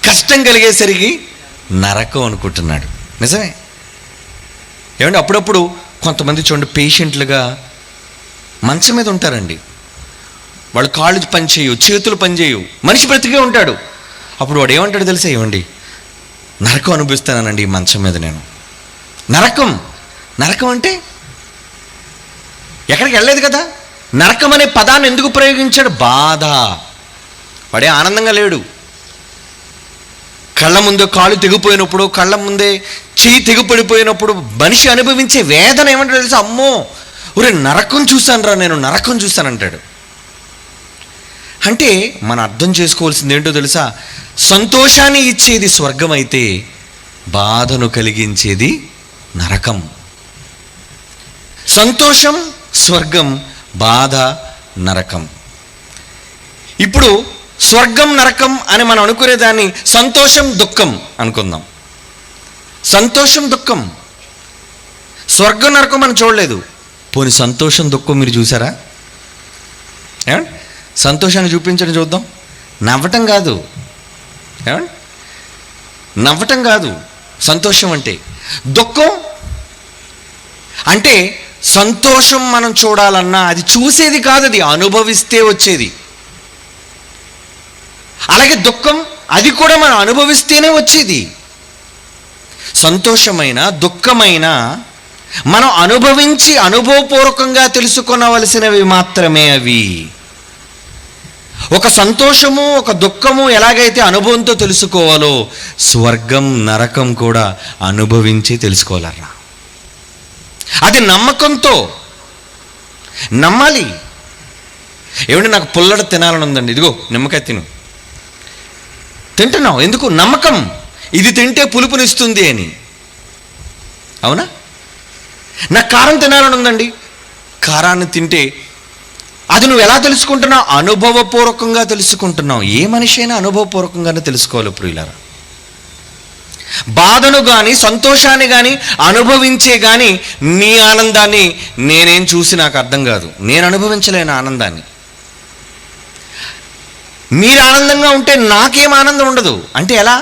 కష్టం కలిగేసరికి నరకం అనుకుంటున్నాడు. నిజమే. ఏమంటే అప్పుడప్పుడు కొంతమంది చూడండి, పేషెంట్లుగా మంచం మీద ఉంటారండి. వాళ్ళు కాళ్ళు పనిచేయవు, చేతులు పనిచేయవు, మనిషి బ్రతికే ఉంటాడు. అప్పుడు వాడు ఏమంటాడు తెలుసా? ఏమండి నరకం అనుభవిస్తానండి ఈ మంచం మీద నేను. నరకం. నరకం అంటే ఎక్కడికి వెళ్ళలేదు కదా, నరకం అనే పదాన్ని ఎందుకు ప్రయోగించాడు? బాధ. వాడే ఆనందంగా లేడు. కళ్ళ ముందు కాలు తెగిపోయినప్పుడు, కళ్ళ ముందే చెయ్యి తెగిపడిపోయినప్పుడు మనిషి అనుభవించే వేదన ఏమంటాడు తెలుసా? అమ్మో, ఒరే నరకం చూశాను రా, నేను నరకం చూశానంటాడు. అంటే మనం అర్థం చేసుకోవాల్సింది ఏంటో తెలుసా? సంతోషాన్ని ఇచ్చేది స్వర్గం అయితే బాధను కలిగించేది నరకం. సంతోషం స్వర్గం, బాధ నరకం. ఇప్పుడు స్వర్గం నరకం అని మనం అనుకునేదాన్ని సంతోషం దుఃఖం అనుకుందాం. సంతోషం దుఃఖం, స్వర్గం నరకం మనం చూడలేదు. పోనీ సంతోషం దుఃఖం మీరు చూసారా? ఏమండి, సంతోషాన్ని చూపించడం చూద్దాం. నవ్వటం కాదు, ఏమండి, నవ్వటం కాదు సంతోషం అంటే. దుఃఖం అంటే సంతోషం మనం చూడాలన్నా అది చూసేది కాదు, అది అనుభవిస్తే వచ్చేది. అలాగే దుఃఖం, అది కూడా మనం అనుభవిస్తేనే వచ్చేది. సంతోషమైన దుఃఖమైన మనం అనుభవించి అనుభవపూర్వకంగా తెలుసుకొనవలసినవి మాత్రమే అవి. ఒక సంతోషము ఒక దుఃఖము ఎలాగైతే అనుభవంతో తెలుసుకోవాలో, స్వర్గం నరకం కూడా అనుభవించి తెలుసుకోవాలరా. అది నమ్మకంతో నమ్మాలి. ఏమంటే నాకు పుల్లడ తినాలని ఉందండి, ఇదిగో నిమ్మకాయ తింటున్నావు ఎందుకు? నమ్మకం, ఇది తింటే పులుపునిస్తుంది అని. అవునా? నాకు కారం తినాలని ఉందండి, కారాన్ని తింటే అది నువ్వు ఎలా తెలుసుకుంటున్నావు? అనుభవపూర్వకంగా తెలుసుకుంటున్నావు. ఏ మనిషి అయినా అనుభవపూర్వకంగానే తెలుసుకోవాలి ప్రియులారా. బాధను కానీ సంతోషాన్ని కానీ అనుభవించే కానీ నీ ఆనందాన్ని నేనేం చూసి నాకు అర్థం కాదు, నేను అనుభవించలేను ఆనందాన్ని. మీరు ఆనందంగా ఉంటే నాకేం ఆనందం ఉండదు. అంటే ఎలా?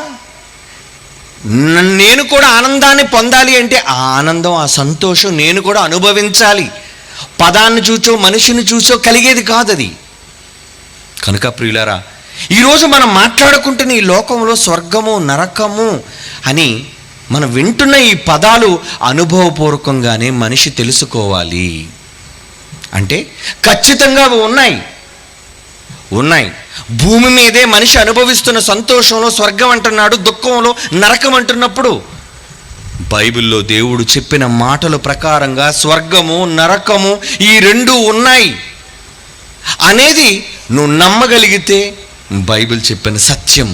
నేను కూడా ఆనందాన్ని పొందాలి అంటే ఆ ఆనందం ఆ సంతోషం నేను కూడా అనుభవించాలి. పదాన్ని చూచో మనిషిని చూసో కలిగేది కాదు అది. కనుక ప్రియులారా, ఈరోజు మనం మాట్లాడుకుంటున్న ఈ లోకంలో స్వర్గము నరకము అని మనం వింటున్న ఈ పదాలు అనుభవపూర్వకంగానే మనిషి తెలుసుకోవాలి. అంటే ఖచ్చితంగా అవి ఉన్నాయి. భూమి మీదే మనిషి అనుభవిస్తున్న సంతోషంలో స్వర్గం అంటున్నాడు, దుఃఖంలో నరకం అంటున్నప్పుడు బైబిల్లో దేవుడు చెప్పిన మాటల ప్రకారంగా స్వర్గము నరకము ఈ రెండు ఉన్నాయి అనేది నువ్వు నమ్మగలిగితే బైబిల్ చెప్పిన సత్యం.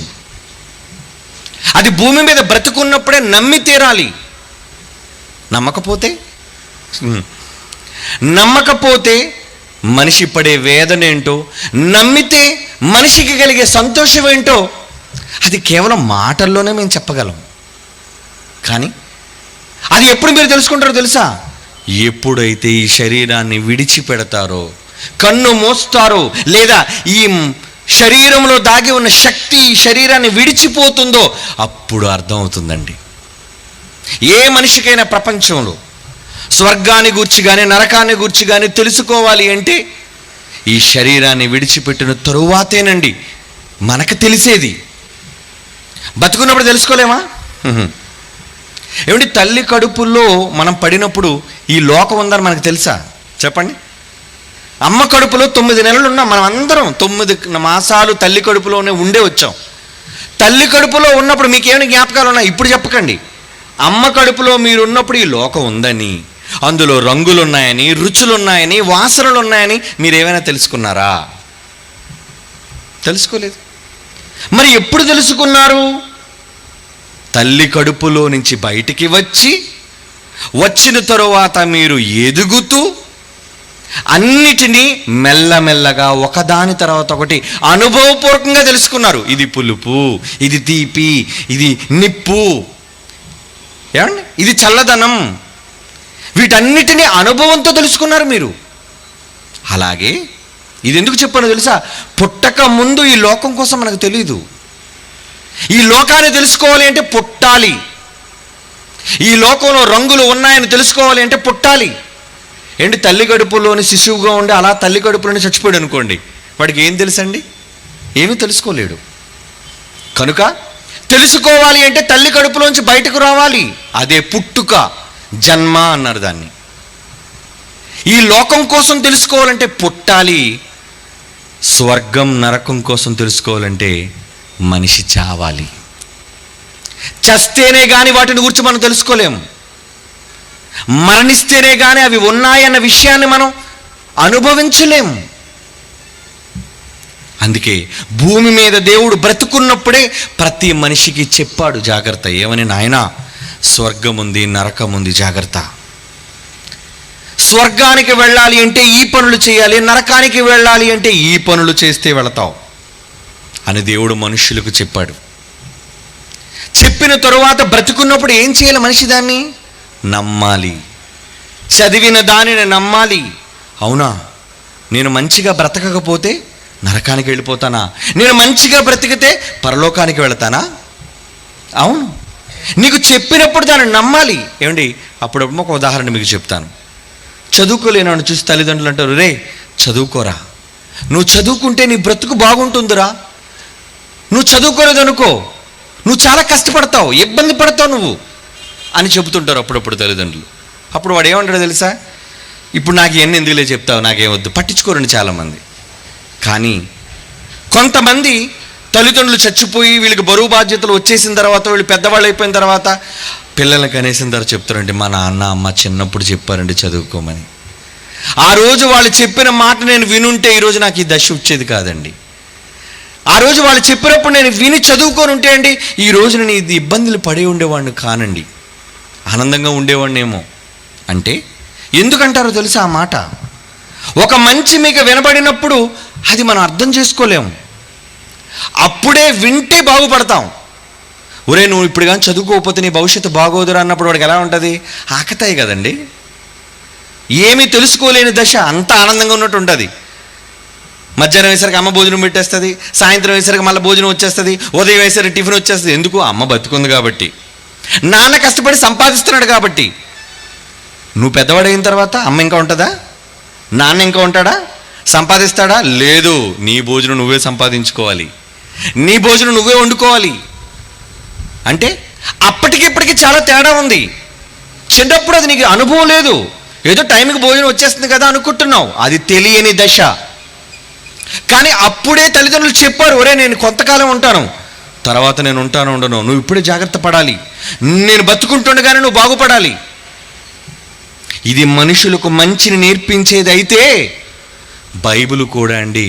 అది భూమి మీద బ్రతుకున్నప్పుడే నమ్మి తీరాలి. నమ్మకపోతే మనిషి పడే వేదన ఏంటో, నమ్మితే మనిషికి కలిగే సంతోషం ఏంటో అది కేవలం మాటల్లోనే మేము చెప్పగలం. కానీ అది ఎప్పుడు మీరు తెలుసుకుంటారో తెలుసా? ఎప్పుడైతే ఈ శరీరాన్ని విడిచిపెడతారో, కన్ను మోస్తారో, లేదా ఈ శరీరంలో దాగి ఉన్న శక్తి ఈ శరీరాన్ని విడిచిపోతుందో అప్పుడు అర్థమవుతుందండి. ఏ మనిషికైనా ప్రపంచంలో స్వర్గాన్ని గూర్చి కానీ నరకాన్ని గూర్చి కానీ తెలుసుకోవాలి అంటే ఈ శరీరాన్ని విడిచిపెట్టిన తరువాతేనండి మనకు తెలిసేది. బతుకున్నప్పుడు తెలుసుకోలేమా? ఏమిటి, తల్లి కడుపుల్లో మనం పడినప్పుడు ఈ లోకం ఉందని మనకు తెలుసా? చెప్పండి. అమ్మ కడుపులో 9 నెలలు ఉన్నాం మనం అందరం. 9 మాసాలు తల్లి కడుపులోనే ఉండే వచ్చాం. తల్లి కడుపులో ఉన్నప్పుడు మీకేమైనా జ్ఞాపకాలు ఉన్నాయి? ఇప్పుడు చెప్పకండి. అమ్మ కడుపులో మీరు ఉన్నప్పుడు ఈ లోకం ఉందని, అందులో రంగులు ఉన్నాయని, రుచులు ఉన్నాయని, వాసనలు ఉన్నాయని మీరు ఏమైనా తెలుసుకున్నారా? తెలుసుకోలేదు. మరి ఎప్పుడు తెలుసుకున్నారు? తల్లి కడుపులో నుంచి బయటికి వచ్చిన తరువాత మీరు ఎదుగుతూ అన్నిటినీ మెల్లమెల్లగా ఒకదాని తర్వాత ఒకటి అనుభవపూర్వకంగా తెలుసుకున్నారు. ఇది పులుపు, ఇది తీపి, ఇది నిప్పు, ఏమండి, ఇది చల్లదనం, వీటన్నిటినీ అనుభవంతో తెలుసుకున్నారు మీరు. అలాగే ఇది ఎందుకు చెప్పానో తెలుసా? పుట్టక ముందు ఈ లోకం కోసం మనకు తెలియదు. ఈ లోకాన్ని తెలుసుకోవాలి అంటే పుట్టాలి. ఈ లోకంలో రంగులు ఉన్నాయని తెలుసుకోవాలి అంటే పుట్టాలి. ఏంటి, తల్లి కడుపులోని శిశువుగా ఉండి అలా తల్లి కడుపులోని చచ్చిపోయాడు అనుకోండి, వాడికి ఏం తెలుసండి? ఏమీ తెలుసుకోలేడు. కనుక తెలుసుకోవాలి అంటే తల్లి కడుపులోంచి బయటకు రావాలి. అదే పుట్టుక, జన్మ అన్నారు దాన్ని. ఈ లోకం కోసం తెలుసుకోవాలంటే పట్టాలి. స్వర్గం నరకం కోసం తెలుసుకోవాలంటే మనిషి చావాలి. చస్తేనే కానీ వాటిని గురించి మనం తెలుసుకోలేము. మరణిస్తేనే కానీ అవి ఉన్నాయన్న విషయాన్ని మనం అనుభవించలేము. అందుకే భూమి మీద దేవుడు బ్రతుకున్నప్పుడే ప్రతి మనిషికి చెప్పాడు జాగ్రత్త. ఏమని? నాయనా, స్వర్గం ఉంది, నరకం ఉంది, జాగ్రత్త. స్వర్గానికి వెళ్ళాలి అంటే ఈ పనులు చేయాలి, నరకానికి వెళ్ళాలి అంటే ఈ పనులు చేస్తే వెళతావు అని దేవుడు మనుషులకు చెప్పాడు. చెప్పిన తరువాత బ్రతుకున్నప్పుడు ఏం చేయాలి? మనిషి దాన్ని నమ్మాలి. చదివిన దానిని నమ్మాలి. అవునా, నేను మంచిగా బ్రతకకపోతే నరకానికి వెళ్ళిపోతానా? నేను మంచిగా బ్రతికితే పరలోకానికి వెళతానా? అవును, నీకు చెప్పినప్పుడు దాన్ని నమ్మాలి. ఏమండి, అప్పుడప్పుడు ఒక ఉదాహరణ మీకు చెప్తాను. చదువుకోలేనని చూసి తల్లిదండ్రులు అంటారు, రే చదువుకోరా, నువ్వు చదువుకుంటే నీ బ్రతుకు బాగుంటుందిరా, నువ్వు చదువుకోలేదనుకో నువ్వు చాలా కష్టపడతావు, ఇబ్బంది పడతావు నువ్వు అని చెబుతుంటారు అప్పుడప్పుడు తల్లిదండ్రులు. అప్పుడు వాడు ఏమంటాడో తెలుసా? ఇప్పుడు నాకు ఎన్ని ఎందుకులే చెప్తావు, నాకేమొద్దు, పట్టించుకోరండి చాలామంది. కానీ కొంతమంది తల్లిదండ్రులు చచ్చిపోయి వీళ్ళకి బరువు బాధ్యతలు వచ్చేసిన తర్వాత, వీళ్ళు పెద్దవాళ్ళు అయిపోయిన తర్వాత పిల్లలకి అనేసిన తర్వాత చెప్తారండి, మా నాన్న అమ్మ చిన్నప్పుడు చెప్పారండి చదువుకోమని. ఆ రోజు వాళ్ళు చెప్పిన మాట నేను వినుంటే ఈరోజు నాకు ఈ దశ వచ్చేది కాదండి. ఆ రోజు వాళ్ళు చెప్పినప్పుడు నేను విని చదువుకొని ఉంటే అండి ఈరోజు నేను ఇది ఇబ్బందులు పడి ఉండేవాడిని కానండి, ఆనందంగా ఉండేవాడినేమో. అంటే ఎందుకంటారో తెలుసా ఆ మాట? ఒక మంచి మీకు వినబడినప్పుడు అది మనం అర్థం చేసుకోలేము. అప్పుడే వింటే బాగుపడతాం. ఒరే నువ్వు ఇప్పుడు కానీ చదువుకోకపోతే నీ భవిష్యత్తు బాగోదురా అన్నప్పుడు వాడికి ఎలా ఉంటుంది? ఆకతాయి కదండి. ఏమీ తెలుసుకోలేని దశ, అంత ఆనందంగా ఉన్నట్టు ఉంటుంది. మధ్యాహ్నం వేసరికి అమ్మ భోజనం పెట్టేస్తుంది, సాయంత్రం వేసరికి మళ్ళీ భోజనం వచ్చేస్తుంది, ఉదయం వేసరికి టిఫిన్ వచ్చేస్తుంది. ఎందుకు? అమ్మ బతుకుంది కాబట్టి, నాన్న కష్టపడి సంపాదిస్తున్నాడు కాబట్టి. నువ్వు పెద్దవాడైన తర్వాత అమ్మ ఇంకా ఉంటుందా? నాన్న ఇంకా ఉంటాడా? సంపాదిస్తాడా? లేదు. నీ భోజనం నువ్వే సంపాదించుకోవాలి, నీ భోజనం నువ్వే వండుకోవాలి. అంటే అప్పటికి ఇప్పటికి చాలా తేడా ఉంది. చిన్నప్పుడు అది నీకు అనుభవం లేదు, ఏదో టైంకి భోజనం వచ్చేస్తుంది కదా అనుకుంటున్నావు, అది తెలియని దశ. కానీ అప్పుడే తల్లిదండ్రులు చెప్పారు, ఒరే నేను కొంతకాలం ఉంటాను, తర్వాత నేను ఉంటాను ఉండను, నువ్వు ఇప్పుడే జాగ్రత్త పడాలి, నేను బతుకుంటుండగానే నువ్వు బాగుపడాలి. ఇది మనుషులకు మంచిని నేర్పించేది అయితే బైబిల్ కూడా అండి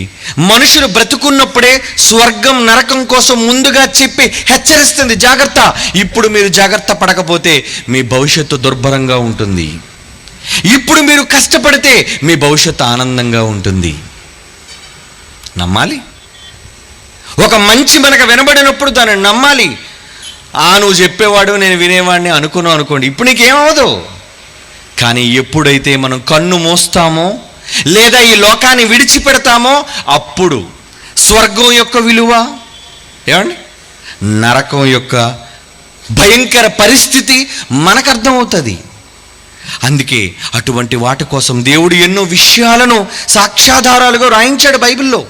మనుషులు బ్రతుకున్నప్పుడే స్వర్గం నరకం కోసం ముందుగా చెప్పి హెచ్చరిస్తుంది, జాగ్రత్త, ఇప్పుడు మీరు జాగ్రత్త పడకపోతే మీ భవిష్యత్తు దుర్భరంగా ఉంటుంది, ఇప్పుడు మీరు కష్టపడితే మీ భవిష్యత్తు ఆనందంగా ఉంటుంది. నమ్మాలి. ఒక మంచి మనకు వినబడినప్పుడు దాన్ని నమ్మాలి. నువ్వు చెప్పేవాడు నేను వినేవాడిని అనుకున్నావు అనుకోండి, ఇప్పుడు నీకేమవదు. కానీ ఎప్పుడైతే మనం కన్ను మోస్తామో లేదా ఈ లోకాన్ని విడిచిపెడతామో అప్పుడు స్వర్గం యొక్క విలువ, ఏమండి, నరకం యొక్క భయంకర పరిస్థితి మనకు అర్థమవుతుంది. అందుకే అటువంటి వాటి కోసం దేవుడు ఎన్నో విషయాలను సాక్ష్యాధారాలుగా వ్రాయించాడు, బైబిల్లో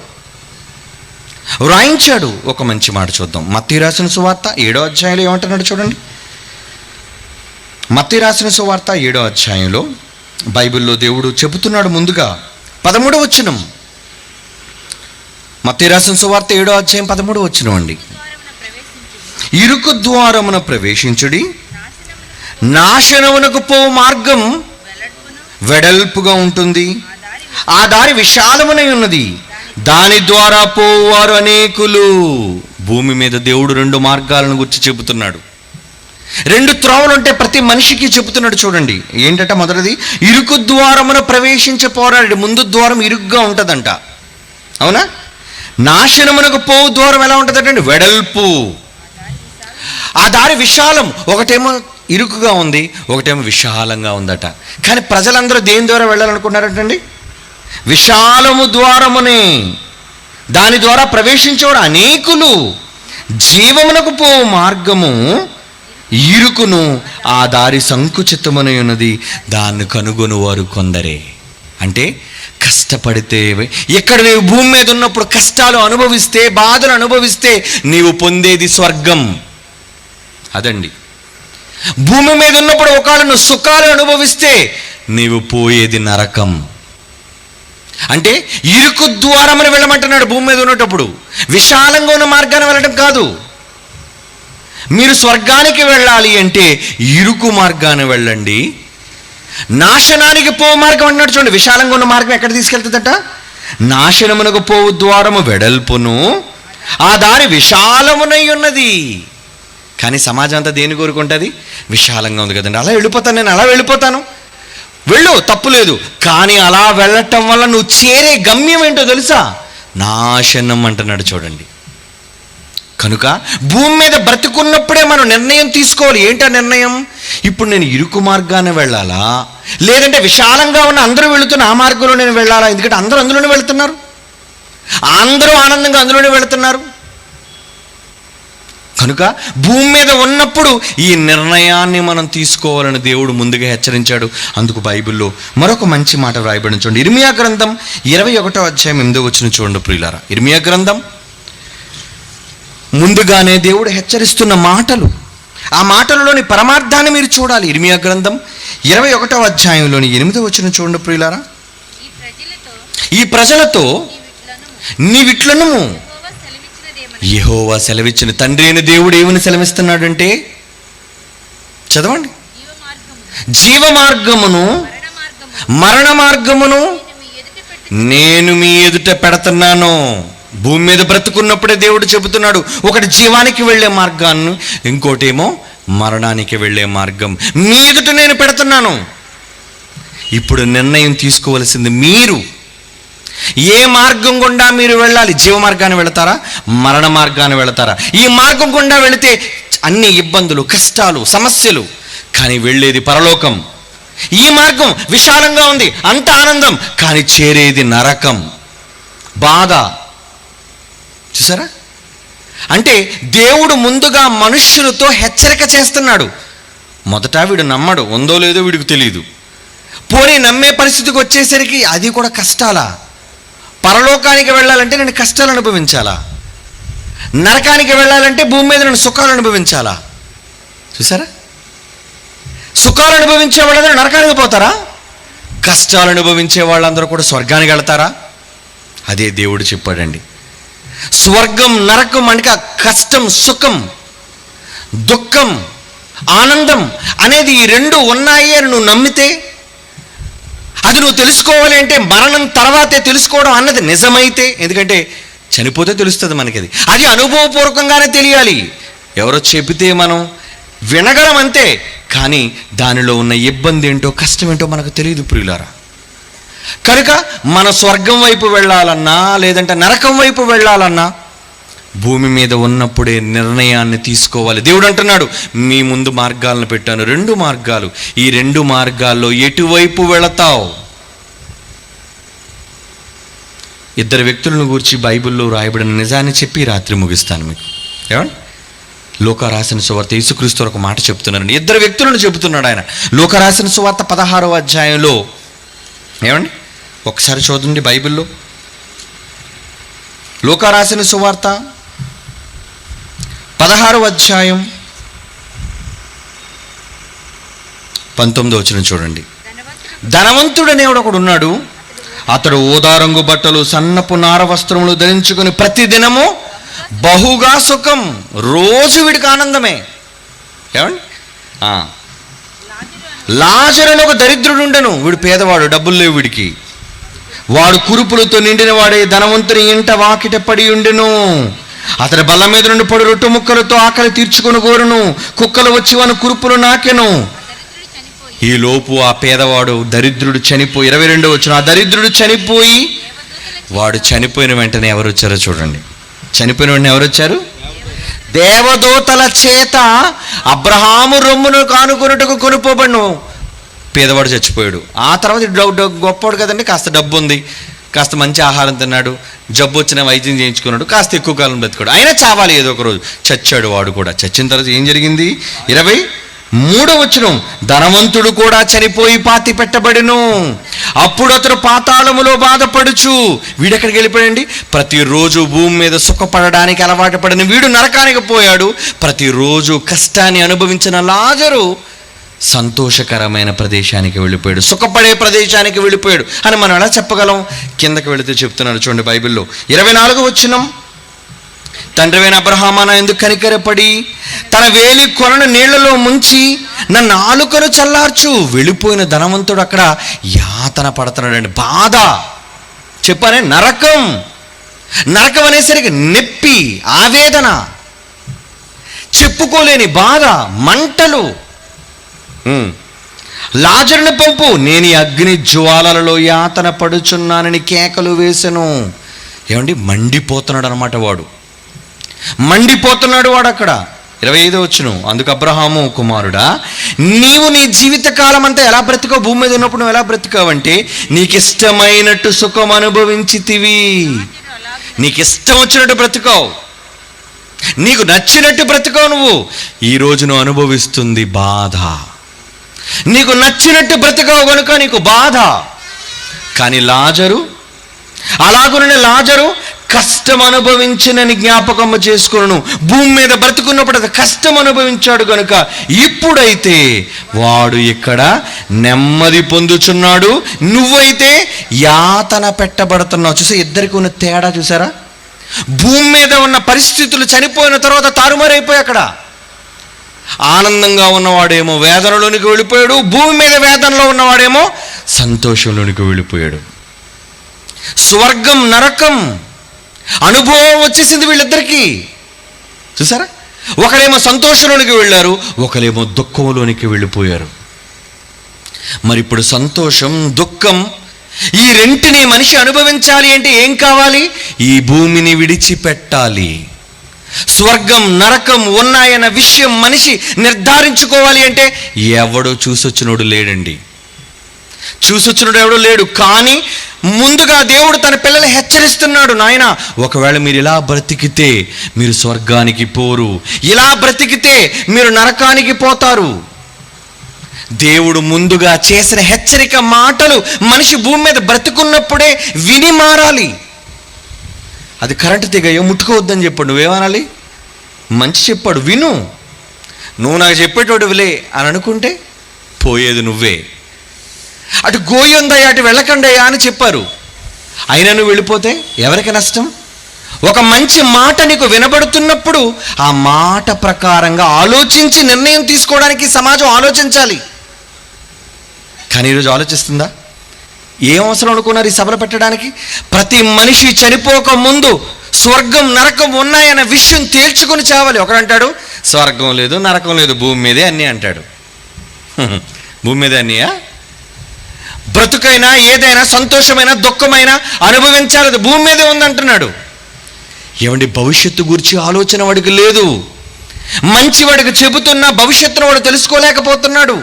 వ్రాయించాడు. ఒక మంచి మాట చూద్దాం. మత్తయి రాసిన సువార్త 7వ అధ్యాయంలో ఏమంటున్నాడు చూడండి. మత్తయి రాసిన సువార్త 7వ అధ్యాయంలో బైబిల్లో దేవుడు చెబుతున్నాడు. ముందుగా 13వ వచనం, మత్తయి రాసిన సువార్త 7వ అధ్యాయం 13వ వచనం అండి. ఇరుకు ద్వారమున ప్రవేశించుడి, నాశనమునకు పో మార్గం వెడల్పుగా ఉంటుంది, ఆ దారి విశాలమునై ఉన్నది, దాని ద్వారా పోవారు అనేకులు. భూమి మీద దేవుడు 2 మార్గాలను గురించి చెబుతున్నాడు. 2 త్రోవలు ఉంటే ప్రతి మనిషికి చెబుతున్నాడు చూడండి. ఏంటంటే మొదటిది, ఇరుకు ద్వారమున ప్రవేశించే పోరాడు. ముందు ద్వారం ఇరుగ్గా ఉంటుందంట, అవునా? నాశనమునకు పోవు ద్వారం ఎలా ఉంటుందంటే వెడల్పు, ఆ దారి విశాలం. ఒకటేమో ఇరుకుగా ఉంది, ఒకటేమో విశాలంగా ఉందట. కానీ ప్రజలందరూ దేని ద్వారా వెళ్ళాలనుకున్నారంటండి? విశాలము ద్వారమునే, దాని ద్వారా ప్రవేశించేవాడు అనేకులు. జీవమునకు పో మార్గము ఇరుకును, ఆ దారి సంకుచితమని ఉన్నది, దాన్ని కనుగొని వారు కొందరే. అంటే కష్టపడితే, ఇక్కడ నీవు భూమి మీద ఉన్నప్పుడు కష్టాలు అనుభవిస్తే, బాధలు అనుభవిస్తే నీవు పొందేది స్వర్గం. అదండి. భూమి మీద ఉన్నప్పుడు ఒకవేళ నువ్వు సుఖాలు అనుభవిస్తే నీవు పోయేది నరకం. అంటే ఇరుకు ద్వారమని వెళ్ళమంటున్నాడు. భూమి మీద ఉన్నప్పుడు విశాలంగా ఉన్న మార్గాన్ని వెళ్ళడం కాదు. మీరు స్వర్గానికి వెళ్ళాలి అంటే ఇరుకు మార్గాన్ని వెళ్ళండి. నాశనానికి పోవు మార్గం అంటున్నాడు. చూడండి, విశాలంగా ఉన్న మార్గం ఎక్కడ తీసుకెళ్తుందట? నాశనమునకు పోవు ద్వారము వెడల్పును, ఆ దారి విశాలమునై ఉన్నది. కానీ సమాజం అంతా దేని కోరుకుంటుంది? విశాలంగా ఉంది కదండి, అలా వెళ్ళిపోతాను, నేను అలా వెళ్ళిపోతాను. వెళ్ళు, తప్పులేదు. కానీ అలా వెళ్ళటం వల్ల నువ్వు చేరే గమ్యం ఏంటో తెలుసా? నాశనం అంటున్నాడు. చూడండి, కనుక భూమి మీద బ్రతుకున్నప్పుడే మనం నిర్ణయం తీసుకోవాలి. ఏంటా నిర్ణయం? ఇప్పుడు నేను ఇరుకు మార్గాన్ని వెళ్ళాలా, లేదంటే విశాలంగా ఉన్న అందరూ వెళుతున్న ఆ మార్గంలో నేను వెళ్ళాలా? ఎందుకంటే అందరూ అందులోనే వెళుతున్నారు, అందరూ ఆనందంగా అందులోనే వెళుతున్నారు. కనుక భూమి మీద ఉన్నప్పుడు ఈ నిర్ణయాన్ని మనం తీసుకోవాలని దేవుడు ముందుగా హెచ్చరించాడు. అందుకు బైబిల్లో మరొక మంచి మాట వ్రాయబడిన చూడండి. ఇర్మియా గ్రంథం 21వ అధ్యాయం 8వ వచనం చూడండి ప్రియులారా. ఇర్మియా గ్రంథం ముందుగానే దేవుడు హెచ్చరిస్తున్న మాటలు, ఆ మాటలలోని పరమార్థాన్ని మీరు చూడాలి. ఇర్మియా గ్రంథం 21వ అధ్యాయంలోని 8వ వచనం చూడండి ప్రియులారా. ఈ ప్రజలతో నీవిట్లను యెహోవా సెలవిచ్చిన, తండ్రి అయిన దేవుడు ఏమని సెలవిస్తున్నాడంటే, చదవండి, జీవ మార్గమును మరణ మార్గమును నేను మీ ఎదుట పెడుతున్నాను. భూమి మీద బ్రతుకున్నప్పుడే దేవుడు చెబుతున్నాడు, ఒకటి జీవానికి వెళ్ళే మార్గాన్ని, ఇంకోటేమో మరణానికి వెళ్ళే మార్గం మీ ఎదుట నేను పెడుతున్నాను. ఇప్పుడు నిర్ణయం తీసుకోవలసింది మీరు. ఏ మార్గం గుండా మీరు వెళ్ళాలి? జీవ మార్గాన్ని వెళతారా, మరణ మార్గాన్ని వెళతారా? ఈ మార్గం గుండా వెళితే అన్ని ఇబ్బందులు, కష్టాలు, సమస్యలు, కానీ వెళ్ళేది పరలోకం. ఈ మార్గం విశాలంగా ఉంది, అంత ఆనందం, కానీ చేరేది నరకం, బాధ. చూసారా? అంటే దేవుడు ముందుగా మనుష్యులతో హెచ్చరిక చేస్తున్నాడు. మొదట వీడు నమ్మడు, ఉందో లేదో వీడికి తెలియదు. పోనీ నమ్మే పరిస్థితికి వచ్చేసరికి అది కూడా కష్టాలా? పరలోకానికి వెళ్ళాలంటే నేను కష్టాలు అనుభవించాలా? నరకానికి వెళ్ళాలంటే భూమి మీద నేను సుఖాలు అనుభవించాలా? చూసారా? సుఖాలు అనుభవించే వాళ్ళందరూ నరకానికి పోతారా? కష్టాలు అనుభవించే వాళ్ళందరూ కూడా స్వర్గానికి వెళ్తారా? అదే దేవుడు చెప్పాడండి. స్వర్గం నరకం అనగా కష్టం, సుఖం, దుఃఖం, ఆనందం అనేది ఈ రెండు ఉన్నాయి అని నువ్వు నమ్మితే, అది నువ్వు తెలుసుకోవాలి అంటే మరణం తర్వాతే తెలుసుకోవడం అన్నది నిజమైతే, ఎందుకంటే చనిపోతే తెలుస్తుంది మనకి, అది అనుభవపూర్వకంగానే తెలియాలి. ఎవరో చెబితే మనం వినగలం అంతే, కానీ దానిలో ఉన్న ఇబ్బంది ఏంటో, కష్టం ఏంటో మనకు తెలియదు ప్రియులారా. కనుక మన స్వర్గం వైపు వెళ్ళాలన్నా లేదంటే నరకం వైపు వెళ్ళాలన్నా భూమి మీద ఉన్నప్పుడే నిర్ణయాన్ని తీసుకోవాలి. దేవుడు అంటున్నాడు, మీ ముందు మార్గాలను పెట్టాను, 2 మార్గాలు. ఈ 2 మార్గాల్లో ఎటువైపు వెళతావు? 2 వ్యక్తులను గురించి బైబిల్లో రాయబడిన నిజాన్ని చెప్పి రాత్రి ముగిస్తాను మీకు. ఏమండి? లోకా రాసిన సువార్త, యేసుక్రీస్తు ఒక మాట చెప్తున్నారండి. 2 వ్యక్తులను చెబుతున్నాడు ఆయన. లోకా రాసిన సువార్త 16వ అధ్యాయంలో, ఏమండి ఒకసారి చూడండి బైబిల్లో. లోకా రాసిన సువార్త 16వ అధ్యాయం 19వ వచనం చూడండి. ధనవంతుడు అనేవాడు ఒకడు ఉన్నాడు. అతడు ఊదారంగు బట్టలు, సన్నపు నార వస్త్రములు ధరించుకుని ప్రతిదినము బహుగా సుఖం, రోజు వీడికి ఆనందమే. ఏమండి? లాజరు అని ఒక దరిద్రుడు ఉండెను. వీడు పేదవాడు, డబ్బులు లేవు వీడికి. వాడు కురుపులతో నిండిన వాడే ధనవంతుని ఇంట వాకిట పడి ఉండెను. అతడి బల్ల మీద నుండి పడు రొట్టె ముక్కలతో ఆకలి తీర్చుకొని కోరును. కుక్కలు వచ్చి వాని కురుపులు నాకెను. ఈ లోపు ఆ పేదవాడు దరిద్రుడు చనిపోయి, 22వ వచనం, ఆ దరిద్రుడు చనిపోయి, వాడు చనిపోయిన వెంటనే ఎవరు వచ్చారో చూడండి. చనిపోయిన వెంటనే ఎవరు వచ్చారు? దేవదూతల చేత అబ్రహాము రొమ్మును కానుకొనుటకు కొనుపోబడును. పేదవాడు చచ్చిపోయాడు. ఆ తర్వాత గొప్పవాడు కదండి, కాస్త డబ్బు ఉంది, కాస్త మంచి ఆహారం తిన్నాడు, జబ్బు వచ్చిన వైద్యం చేయించుకున్నాడు, కాస్త ఎక్కువ కాలం బ్రతికాడు. అయినా చావాలి ఏదో ఒక రోజు. చచ్చాడు వాడు కూడా. చచ్చిన తర్వాత ఏం జరిగింది? 23వ వచనం, ధనవంతుడు కూడా చనిపోయి పాతి పెట్టబడెను. అప్పుడు అతడు పాతాళములో బాధపడుచు, వీడెక్కడికి వెళ్ళిపోయాడండి? ప్రతిరోజు భూమి మీద సుఖపడడానికి అలవాటు పడిన వీడు నరకానికి పోయాడు. ప్రతిరోజు కష్టాన్ని అనుభవించిన లాజరు సంతోషకరమైన ప్రదేశానికి వెళ్ళిపోయాడు, సుఖపడే ప్రదేశానికి వెళ్ళిపోయాడు అని మనం ఎలా చెప్పగలం? కిందకి వెళితే చెప్తున్నాడు చూడండి బైబిల్లో 24వ వచనం. తండ్రివైన అబ్రహామా నా ఎందుకు కనికరపడి తన వేలి కొనను నీళ్లలో ముంచి నన్ను ఆలుకను చల్లార్చు. వెళ్ళిపోయిన ధనవంతుడు అక్కడ యాతన పడుతున్నాడండి, బాధ. చెప్పానే నరకం. నరకం అనేసరికి నొప్పి, ఆవేదన, చెప్పుకోలేని బాధ, మంటలు. లాజరుని పంపు, నేను ఈ అగ్ని జ్వాలలలో యాతన పడుచున్నానని కేకలు వేసెను. ఏమండి, మండిపోతున్నాడు అనమాట వాడు, మండిపోతున్నాడు వాడు అక్కడ. 25వ వచనం. అందుకు అబ్రహాము, కుమారుడా నీవు నీ జీవితకాలం అంతా ఎలా బ్రతికావు? భూమి మీద ఉన్నప్పుడు నువ్వు ఎలా బ్రతికావంటే నీకు ఇష్టమైనట్టు సుఖం అనుభవించితివి. నీకు ఇష్టం వచ్చినట్టు బ్రతికావు, నీకు నచ్చినట్టు బ్రతికావు. నువ్వు ఈరోజు నువ్వు అనుభవిస్తుంది బాధ. నీకు నచ్చినట్టు బ్రతికావు కనుక నీకు బాధ. కానీ లాజరు అలాగునే లాజరు కష్టం అనుభవించినని జ్ఞాపకము చేసుకును. భూమి మీద బ్రతుకున్నప్పుడు అది కష్టం అనుభవించాడు కనుక ఇప్పుడైతే వాడు ఇక్కడ నెమ్మది పొందుచున్నాడు, నువ్వైతే యాతన పెట్టబడుతున్నావు. చూసా ఇద్దరికి ఉన్న తేడా చూసారా? భూమి మీద ఉన్న పరిస్థితులు చనిపోయిన తర్వాత తారుమారైపోయి అక్కడ ఆనందంగా ఉన్నవాడేమో వేదనలోనికి వెళ్ళిపోయాడు, భూమి మీద వేదనలో ఉన్నవాడేమో సంతోషంలోనికి వెళ్ళిపోయాడు. స్వర్గం నరకం అనుభవం వచ్చేసింది వీళ్ళిద్దరికీ. చూసారా? ఒకరేమో సంతోషంలోనికి వెళ్ళారు, ఒకరేమో దుఃఖంలోనికి వెళ్ళిపోయారు. మరి ఇప్పుడు సంతోషం, దుఃఖం ఈ రెంటిని మనిషి అనుభవించాలి అంటే ఏం కావాలి? ఈ భూమిని విడిచిపెట్టాలి. స్వర్గం నరకం ఉన్నాయన్న విషయం మనిషి నిర్ధారించుకోవాలి అంటే ఎవడో చూసొచ్చినోడు లేడండి. చూసొచ్చినోడు ఎవడో లేడు. కానీ ముందుగా దేవుడు తన పిల్లల్ని హెచ్చరిస్తున్నాడు, నాయన ఒకవేళ మీరు ఇలా బ్రతికితే మీరు స్వర్గానికి పోరు, ఇలా బ్రతికితే మీరు నరకానికి పోతారు. దేవుడు ముందుగా చేసిన హెచ్చరిక మాటలు మనిషి భూమి మీద బ్రతుకున్నప్పుడే విని మారాలి. అది కరెంటు తెగయో ముట్టుకోవద్దని చెప్పాడు, నువ్వేమనాలి? మంచి చెప్పాడు, విను. నువ్వు నాకు చెప్పేటోడులే అని అనుకుంటే పోయేది నువ్వే. అటు గోయుందయ్యా అటు వెళ్ళకండయ్యా అని చెప్పారు, అయినా నువ్వు వెళ్ళిపోతే ఎవరికి నష్టం? ఒక మంచి మాట నీకు వినబడుతున్నప్పుడు ఆ మాట ప్రకారంగా ఆలోచించి నిర్ణయం తీసుకోవడానికి సమాజం ఆలోచించాలి. కానీ ఈరోజు ఆలోచిస్తుందా? ఏం అవసరం అనుకున్నారు ఈ సభలు పెట్టడానికి? ప్రతి మనిషి చనిపోక ముందు స్వర్గం నరకం ఉన్నాయన్న విషయం తేల్చుకొని చావాలి. ఒకడంటాడు స్వర్గం లేదు నరకం లేదు, భూమి మీదే అన్నీ అంటాడు. భూమి మీదే అన్నీయా? బ్రతుకైనా ఏదైనా సంతోషమైనా దుఃఖమైనా అనుభవించాలి, అది భూమి మీదే ఉందంటున్నాడు. ఏమండి, భవిష్యత్తు గురించి ఆలోచన వాడికి లేదు. మంచి వాడికి చెబుతున్నా భవిష్యత్తును వాడు తెలుసుకోలేకపోతున్నాడు.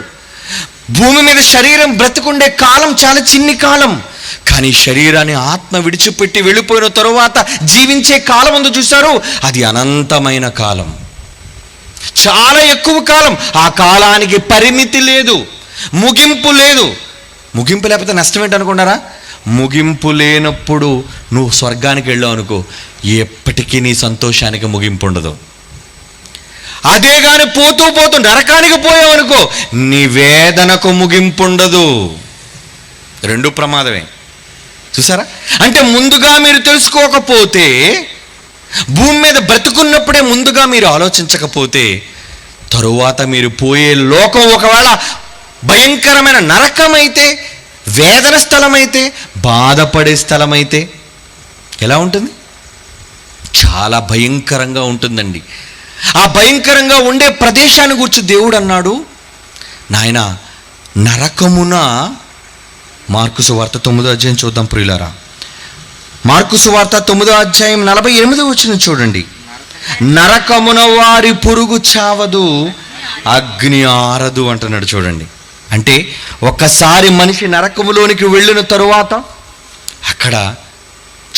భూమి మీద శరీరం బ్రతుకుండే కాలం చాలా చిన్ని కాలం, కానీ శరీరాన్ని ఆత్మ విడిచిపెట్టి వెళ్ళిపోయిన తరువాత జీవించే కాలం ఉంది చూశారు, అది అనంతమైన కాలం, చాలా ఎక్కువ కాలం. ఆ కాలానికి పరిమితి లేదు, ముగింపు లేదు. ముగింపు లేకపోతే నష్టం ఏంటనుకున్నారా? ముగింపు లేనప్పుడు నువ్వు స్వర్గానికి వెళ్ళావు అనుకో, ఎప్పటికీ నీ సంతోషానికి ముగింపు ఉండదు. అదే కానీ పోతూ పోతూ నరకానికి పోయావు అనుకో, నీ వేదనకు ముగింపు ఉండదు. రెండు ప్రమాదమే. చూసారా? అంటే ముందుగా మీరు తెలుసుకోకపోతే, భూమి మీద బ్రతుకున్నప్పుడే ముందుగా మీరు ఆలోచించకపోతే, తరువాత మీరు పోయే లోకం ఒకవేళ భయంకరమైన నరకమైతే, వేదన స్థలమైతే, బాధపడే స్థలమైతే ఎలా ఉంటుంది? చాలా భయంకరంగా ఉంటుందండి. ఆ భయంకరంగా ఉండే ప్రదేశాన్ని గురించి దేవుడు అన్నాడు, నాయన నరకమున, మార్కు సువార్త 9వ అధ్యాయం చూద్దాం ప్రియులారా. మార్కు సువార్త 9వ అధ్యాయం 48వ వచనం చూడండి. నరకమున వారి పురుగు చావదు, అగ్ని ఆరదు అంటున్నాడు. చూడండి, అంటే ఒక్కసారి మనిషి నరకములోనికి వెళ్ళిన తరువాత అక్కడ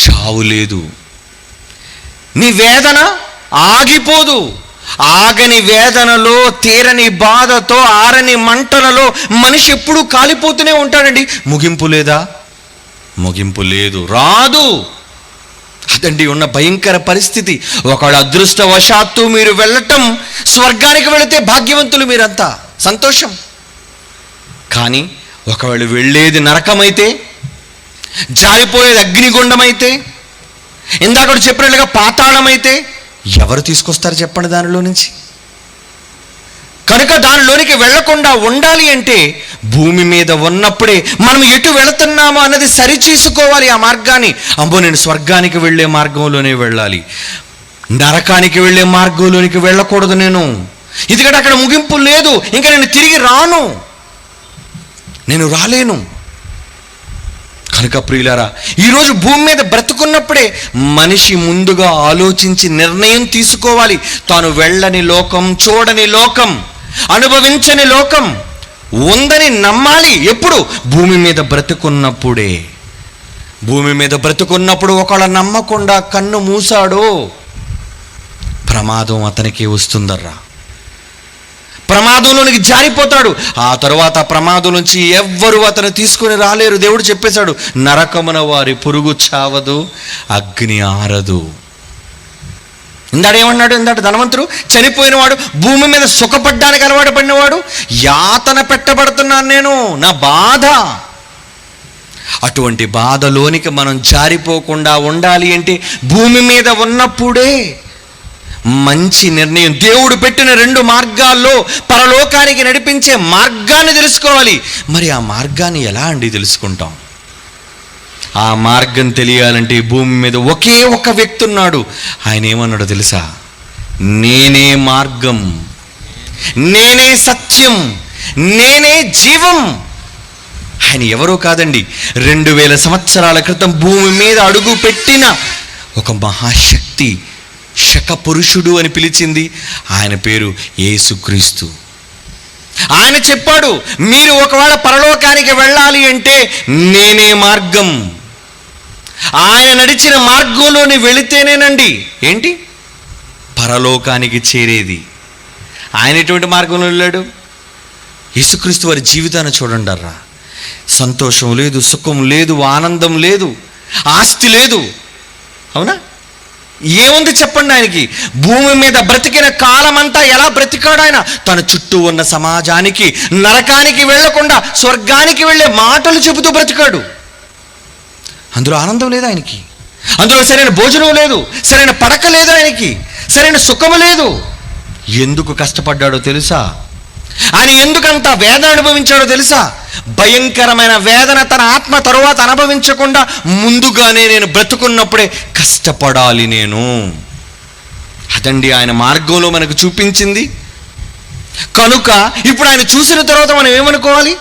చావు లేదు. నీ వేదన ఆగిపోదు. ఆగని వేదనలో, తీరని బాధతో, ఆరని మంటలలో మనిషి ఎప్పుడూ కాలిపోతూనే ఉంటాడండి. ముగింపు లేదా? ముగింపు లేదు, రాదు. అదండి ఉన్న భయంకర పరిస్థితి. ఒకవేళ అదృష్టవశాత్తు మీరు వెళ్ళటం, స్వర్గానికి వెళితే భాగ్యవంతులు మీరంతా, సంతోషం. కానీ ఒకవేళ వెళ్ళేది నరకమైతే, జారిపోయేది అగ్నిగుండమైతే, ఇందాక చెప్పినట్లుగా పాతాళమైతే ఎవరు తీసుకొస్తారు చెప్పండి దానిలో నుంచి? కనుక దానిలోనికి వెళ్లకుండా ఉండాలి అంటే భూమి మీద ఉన్నప్పుడే మనం ఎటు వెళుతున్నామో అన్నది సరిచేసుకోవాలి. ఆ మార్గాన్ని, అమ్మో నేను స్వర్గానికి వెళ్ళే మార్గంలోనే వెళ్ళాలి, నరకానికి వెళ్ళే మార్గంలోనికి వెళ్ళకూడదు నేను, ఎందుకంటే అక్కడ ముగింపు లేదు, ఇంకా నేను తిరిగి రాను, నేను రాలేను. కనుక ప్రియులారా, ఈరోజు భూమి మీద బ్రతుకున్నప్పుడే మనిషి ముందుగా ఆలోచించి నిర్ణయం తీసుకోవాలి. తాను వెళ్ళని లోకం, చూడని లోకం, అనుభవించని లోకం ఉందని నమ్మాలి. ఎప్పుడు? భూమి మీద బ్రతుకున్నప్పుడే. భూమి మీద బ్రతుకున్నప్పుడు ఒకళ్ళ నమ్మకుండా కన్ను మూసాడో ప్రమాదం అతనికి వస్తుందర్రా. ప్రమాదంలోనికి జారిపోతాడు. ఆ తరువాత ప్రమాదం నుంచి ఎవ్వరు అతను తీసుకుని రాలేరు. దేవుడు చెప్పేశాడు, నరకమున వారి పురుగు చావదు, అగ్ని ఆరదు. ఇందాడేమన్నాడు? ఇందాడు ధనవంతుడు చనిపోయినవాడు, భూమి మీద సుఖపడ్డానికి అలవాటు పడినవాడు, యాతన పెట్టబడుతున్నాను నేను, నా బాధ. అటువంటి బాధలోనికి మనం జారిపోకుండా ఉండాలి అంటే భూమి మీద ఉన్నప్పుడే మంచి నిర్ణయం. దేవుడు పెట్టిన 2 మార్గాల్లో పరలోకానికి నడిపించే మార్గాన్ని తెలుసుకోవాలి. మరి ఆ మార్గాన్ని ఎలా అండి తెలుసుకుంటాం? ఆ మార్గం తెలియాలంటే భూమి మీద ఒకే ఒక వ్యక్తి ఉన్నాడు. ఆయన ఏమన్నాడో తెలుసా? నేనే మార్గం, నేనే సత్యం, నేనే జీవం. ఆయన ఎవరో కాదండి, 2000 సంవత్సరాల క్రితం భూమి మీద అడుగు పెట్టిన ఒక మహాశక్తి, శక పురుషుడు అని పిలిచింది. ఆయన పేరు యేసుక్రీస్తు. ఆయన చెప్పాడు, మీరు ఒకవేళ పరలోకానికి వెళ్ళాలి అంటే నేనే మార్గం. ఆయన నడిచిన మార్గంలోని వెళితేనేనండి ఏంటి పరలోకానికి చేరేది. ఆయన ఎటువంటి మార్గంలో వెళ్ళాడు? యేసుక్రీస్తు వారి జీవితాన్ని చూడండిరా. సంతోషం లేదు, సుఖం లేదు, ఆనందం లేదు, ఆస్తి లేదు. అవునా? ఏముంది చెప్పండి ఆయనకి? భూమి మీద బ్రతికిన కాలమంతా ఎలా బ్రతికాడు ఆయన? తన చుట్టూ ఉన్న సమాజానికి నరకానికి వెళ్లకుండా స్వర్గానికి వెళ్ళే మాటలు చెబుతూ బ్రతికాడు. అందులో ఆనందం లేదు ఆయనకి, అందులో సరైన భోజనం లేదు, సరైన పడక లేదు, ఆయనకి సరైన సుఖము లేదు. ఎందుకు కష్టపడ్డాడో తెలుసా? ఆయన ఎందుకంత వేదన అనుభవించాడో తెలుసా? భయంకరమైన వేదన తన ఆత్మ తరువాత అనుభవించకుండా ముందుగానే నేను బ్రతుకున్నప్పుడే కష్టపడాలి నేను. అదండి ఆయన మార్గంలో మనకు చూపించింది. కనుక ఇప్పుడు ఆయన చూసిన తర్వాత మనం ఏమనుకోవాలి?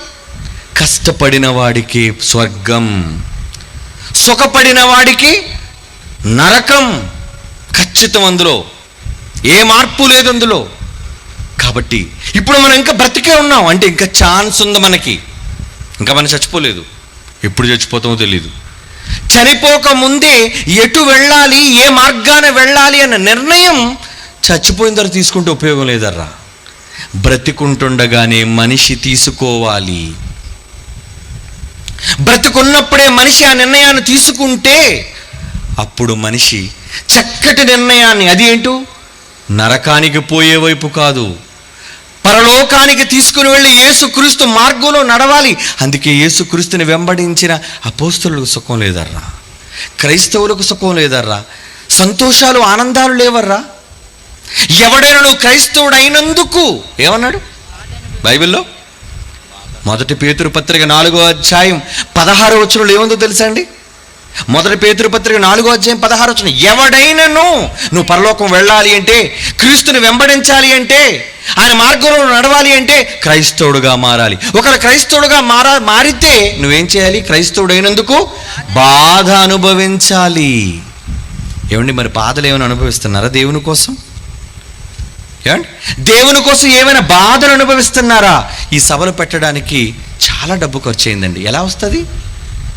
కష్టపడిన వాడికి స్వర్గం, సుఖపడిన వాడికి నరకం ఖచ్చితం. అందులో ఏ మార్పు లేదు అందులో. కాబట్టి ఇప్పుడు మనం ఇంకా బ్రతికే ఉన్నాం అంటే ఇంకా ఛాన్స్ ఉంది మనకి. ఇంకా మనం చచ్చిపోలేదు, ఎప్పుడు చచ్చిపోతామో తెలీదు. చనిపోక ముందే ఎటు వెళ్ళాలి, ఏ మార్గాన వెళ్ళాలి అన్న నిర్ణయం చచ్చిపోయిన తర్వాత తీసుకుంటే ఉపయోగం లేదర్రా. బ్రతికుంటుండగానే మనిషి తీసుకోవాలి. బ్రతికున్నప్పుడే మనిషి ఆ నిర్ణయాన్ని తీసుకుంటే అప్పుడు మనిషి చక్కటి నిర్ణయాన్ని, అది ఏంటో నరకానికి పోయే వైపు కాదు, పరలోకానికి తీసుకుని వెళ్ళి యేసుక్రీస్తు మార్గంలో నడవాలి. అందుకే యేసుక్రీస్తుని వెంబడించిన అపోస్తలులకు సుఖం లేదర్రా, క్రైస్తవులకు సుఖం లేదర్రా, సంతోషాలు ఆనందాలు లేవర్రా. ఎవడైనా నువ్వు క్రైస్తవుడు అయినందుకు ఏమన్నాడు బైబిల్లో? 1 పేతురు పత్రిక 4వ అధ్యాయం 16వ వచనంలో ఏముందో తెలుసా అండి? 1 పేతురు పత్రిక 4వ అధ్యాయం 16వ వచనం, ఎవడైనాను నువ్వు పరలోకం వెళ్ళాలి అంటే, క్రీస్తుని వెంబడించాలి అంటే, ఆయన మార్గంలో నడవాలి అంటే క్రైస్తవుడుగా మారాలి. ఒకవేళ క్రైస్తవుడుగా మారితే నువ్వేం చేయాలి? క్రైస్తవుడు అయినందుకు బాధ అనుభవించాలి. ఏమండి, మరి బాధలు ఏమైనా అనుభవిస్తున్నారా దేవుని కోసం? ఏమండి, దేవుని కోసం ఏమైనా బాధలు అనుభవిస్తున్నారా? ఈ సభలు పెట్టడానికి చాలా డబ్బు ఖర్చు అయిందండి. ఎలా వస్తుంది?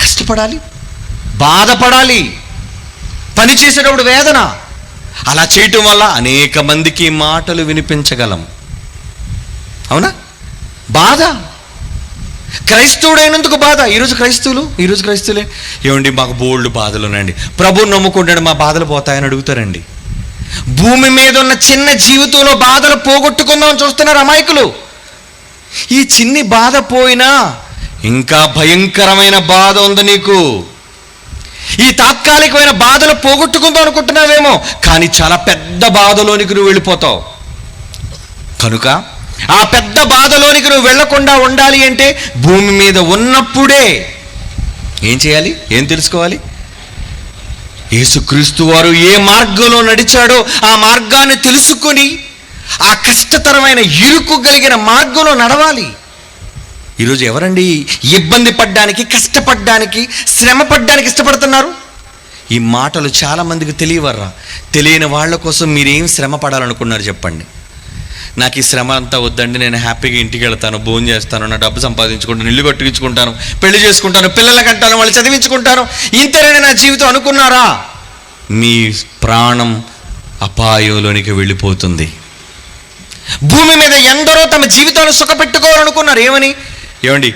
కష్టపడాలి, బాధపడాలి, పని చేసేటప్పుడు వేదన. అలా చేయటం వల్ల అనేక మందికి మాటలు వినిపించగలం. అవునా? బాధ, క్రైస్తవుడైనందుకు బాధ. ఈరోజు క్రైస్తవులే ఏమండి మాకు బోల్డ్ బాధలు ఉన్నాయండి, ప్రభువుని నమ్ముకుంటాడు మా బాధలు పోతాయని అడుగుతారండి. భూమి మీద ఉన్న చిన్న జీవితంలో బాధలు పోగొట్టుకుందామని చూస్తున్నారు అమాయకులు. ఈ చిన్ని బాధ పోయినా ఇంకా భయంకరమైన బాధ ఉంది నీకు. ఈ తాత్కాలికమైన బాధలు పోగొట్టుకుందాం అనుకుంటున్నావేమో, కానీ చాలా పెద్ద బాధలోనికి నువ్వు వెళ్ళిపోతావు. కనుక ఆ పెద్ద బాధలోనికి నువ్వు వెళ్లకుండా ఉండాలి అంటే భూమి మీద ఉన్నప్పుడే ఏం చేయాలి? ఏం తెలుసుకోవాలి? యేసుక్రీస్తు వారు ఏ మార్గంలో నడిచాడో ఆ మార్గాన్ని తెలుసుకొని ఆ కష్టతరమైన ఇరుకు కలిగిన మార్గంలో నడవాలి. ఈరోజు ఎవరండి ఇబ్బంది పడ్డానికి, కష్టపడ్డానికి, శ్రమ పడ్డానికి ఇష్టపడుతున్నారు? ఈ మాటలు చాలామందికి తెలియవర్రా. తెలియని వాళ్ళ కోసం మీరేం శ్రమ పడాలనుకున్నారు చెప్పండి. నాకు ఈ శ్రమ అంతా వద్దండి, నేను హ్యాపీగా ఇంటికి వెళ్తాను, భోజనం చేస్తాను, నా డబ్బు సంపాదించుకుంటాను, ఇల్లు కట్టించుకుంటాను, పెళ్లి చేసుకుంటాను, పిల్లలకి అంటాను, వాళ్ళు చదివించుకుంటాను, ఇంతేనే నా జీవితం అనుకున్నారా? మీ ప్రాణం అపాయంలోనికి వెళ్ళిపోతుంది. భూమి మీద ఎందరో తమ జీవితాన్ని సుఖపెట్టుకోవాలనుకున్నారు. ఏమండి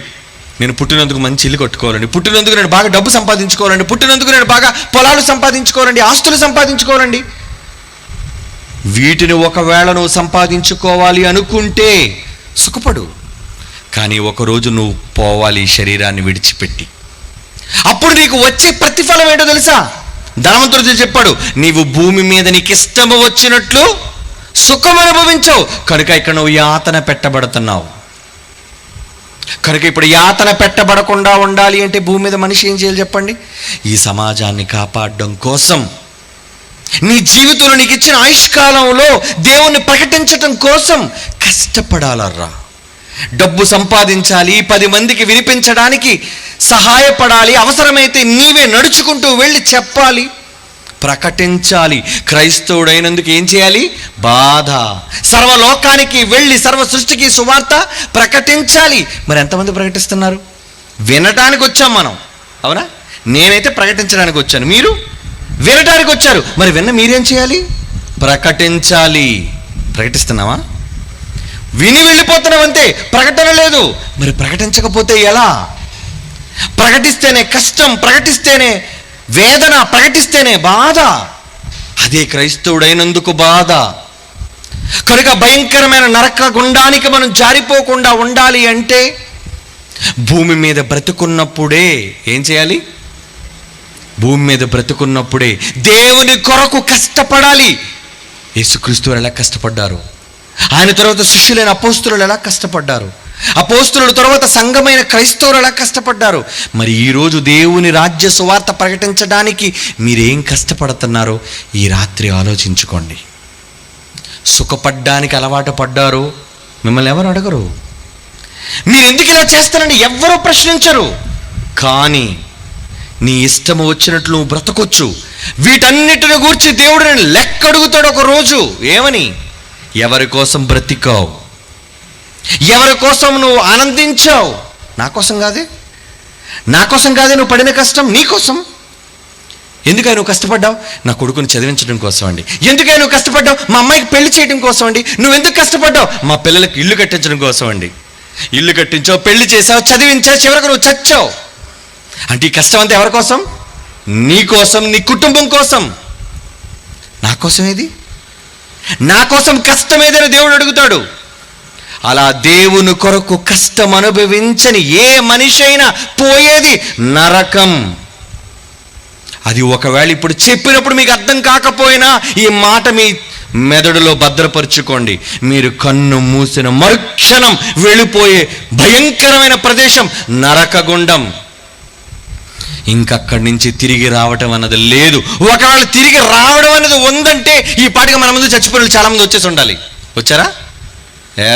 నేను పుట్టినందుకు మంచి ఇల్లు కట్టుకోవాలండి, పుట్టినందుకు నేను బాగా డబ్బు సంపాదించుకోవాలండి, పుట్టినందుకు నేను బాగా పొలాలు సంపాదించుకోవాలండి, ఆస్తులు సంపాదించుకోవాలండి. వీటిని ఒకవేళ నువ్వు సంపాదించుకోవాలి అనుకుంటే సుఖపడు. కానీ ఒకరోజు నువ్వు పోవాలి ఈ శరీరాన్ని విడిచిపెట్టి. అప్పుడు నీకు వచ్చే ప్రతిఫలం ఏంటో తెలుసా? ధనవంతుడితో చెప్పాడు, నీవు భూమి మీద నీకు ఇష్టము వచ్చినట్లు సుఖం అనుభవించవు. కనుక ఇక్కడ నువ్వు యాతన పెట్టబడుతున్నావు. కనుక ఇప్పుడు యాతన పెట్టబడకుండా ఉండాలి అంటే భూమి మీద మనిషి ఏం చేయాలి చెప్పండి? ఈ సమాజాన్ని కాపాడడం కోసం, నీ జీవితంలో నీకు ఇచ్చిన ఆయుష్కాలంలో దేవుణ్ణి ప్రకటించటం కోసం కష్టపడాలరా. డబ్బు సంపాదించాలి, 10 మందికి వినిపించడానికి సహాయపడాలి, అవసరమైతే నీవే నడుచుకుంటూ వెళ్ళి చెప్పాలి, ప్రకటించాలి. క్రైస్తవుడైనందుకు ఏం చేయాలి? బాధ. సర్వలోకానికి వెళ్ళి సర్వ సృష్టికి సువార్త ప్రకటించాలి. మరి ఎంతమంది ప్రకటిస్తున్నారు? వినటానికి వచ్చాం మనం, అవునా? నేనైతే ప్రకటించడానికి వచ్చాను, మీరు వినటానికి వచ్చారు. మరి విన్న మీరేం చేయాలి? ప్రకటించాలి. ప్రకటిస్తున్నావా? విని వెళ్ళిపోతున్నాం అంతే, ప్రకటన లేదు. మరి ప్రకటించకపోతే ఎలా? ప్రకటిస్తేనే కష్టం, ప్రకటిస్తేనే వేదన, ప్రకటిస్తేనే బాధ. అదే క్రైస్తవుడైనందుకు బాధ. కనుక భయంకరమైన నరక గుండానికి మనం జారిపోకుండా ఉండాలి అంటే భూమి మీద బ్రతుకున్నప్పుడే ఏం చేయాలి? భూమి మీద బ్రతుకున్నప్పుడే దేవుని కొరకు కష్టపడాలి. యేసుక్రీస్తు ఎలా కష్టపడ్డారు, ఆయన తర్వాత శిష్యులైన అపోస్తులు ఎలా కష్టపడ్డారు, అపోస్తుల తర్వాత సంఘమైన క్రైస్తవులు ఎలా కష్టపడ్డారు. మరి ఈరోజు దేవుని రాజ్య సువార్త ప్రకటించడానికి మీరేం కష్టపడుతున్నారో ఈ రాత్రి ఆలోచించుకోండి. సుఖపడ్డానికి అలవాటు పడ్డారు, మిమ్మల్ని ఎవరు అడగరు. మీరు ఎందుకు ఇలా చేస్తారని ఎవ్వరూ ప్రశ్నించరు. కానీ నీ ఇష్టము వచ్చినట్లు నువ్వు బ్రతకొచ్చు. వీటన్నిటిని గూర్చి దేవుడు నేను లెక్క అడుగుతాడు ఒక రోజు. ఏమని? ఎవరి కోసం బ్రతికావు, ఎవరి కోసం నువ్వు ఆనందించావు? నా కోసం కాదే, నా కోసం కాదే నువ్వు పడిన కష్టం, నీ కోసం. ఎందుకై నువ్వు కష్టపడ్డావు? నా కొడుకుని చదివించడం కోసం అండి. ఎందుకై నువ్వు కష్టపడ్డావు? మా అమ్మాయికి పెళ్లి చేయడం కోసం అండి. నువ్వెందుకు కష్టపడ్డావు? మా పిల్లలకి ఇల్లు కట్టించడం కోసం అండి. ఇల్లు కట్టించావు, పెళ్లి చేసావు, చదివించావు, చివరికి నువ్వు చచ్చావు. అంటే ఈ కష్టం అంతా ఎవరి కోసం? నీ కోసం, నీ కుటుంబం కోసం. నా కోసం ఏది? నా కోసం కష్టం ఏదైనా దేవుడు అడుగుతాడు. అలా దేవుని కొరకు కష్టం అనుభవించని ఏ మనిషి అయినా పోయేది నరకం. అది ఒకవేళ ఇప్పుడు చెప్పినప్పుడు మీకు అర్థం కాకపోయినా ఈ మాట మీ మెదడులో భద్రపరుచుకోండి. మీరు కన్ను మూసిన మరుక్షణం వెళ్ళిపోయే భయంకరమైన ప్రదేశం నరకగుండం. ఇంకక్కడి నుంచి తిరిగి రావటం అన్నది లేదు. ఒకవేళ తిరిగి రావడం అనేది ఉందంటే ఈ పాటికి మన ముందు చచ్చిపోయిన చాలా మంది వచ్చేసి ఉండాలి. వచ్చారా?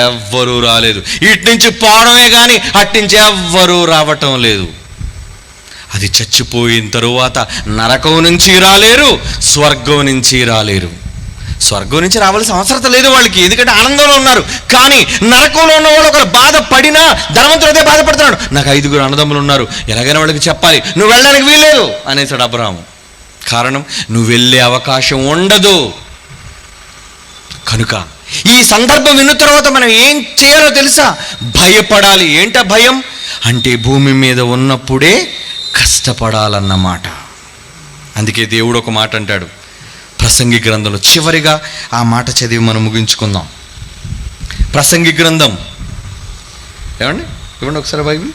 ఎవ్వరూ రాలేదు. ఇటు నుంచి పోవడమే కానీ అట్నుంచి ఎవ్వరూ రావటం లేదు. అది చచ్చిపోయిన తరువాత నరకం నుంచి రాలేరు, స్వర్గం నుంచి రాలేరు. స్వర్గం నుంచి రావాల్సిన అవసరం లేదు వాళ్ళకి, ఎందుకంటే ఆనందంలో ఉన్నారు. కానీ నరకంలో ఉన్న వాళ్ళు ఒకరు బాధపడినా ధనవంతుడు అదే బాధపడుతున్నాడు. నాకు 5 అన్నదమ్ములు ఉన్నారు, ఎలాగైనా వాళ్ళకి చెప్పాలి, నువ్వు వెళ్ళడానికి వీల్లేదు అనేసాడు అబ్రహాము. కారణం, నువ్వు వెళ్ళే అవకాశం ఉండదు. కనుక ఈ సందర్భం విన్న తర్వాత మనం ఏం చేయాలో తెలుసా? భయపడాలి. ఏంటా భయం అంటే భూమి మీద ఉన్నప్పుడే కష్టపడాలన్నమాట. అందుకే దేవుడు ఒక మాట అంటాడు ప్రసంగి గ్రంథంలో. చివరిగా ఆ మాట చదివి మనం ముగించుకుందాం. ప్రసంగి గ్రంథం ఏమండి, ఇవ్వండి ఒకసారి బైబిల్.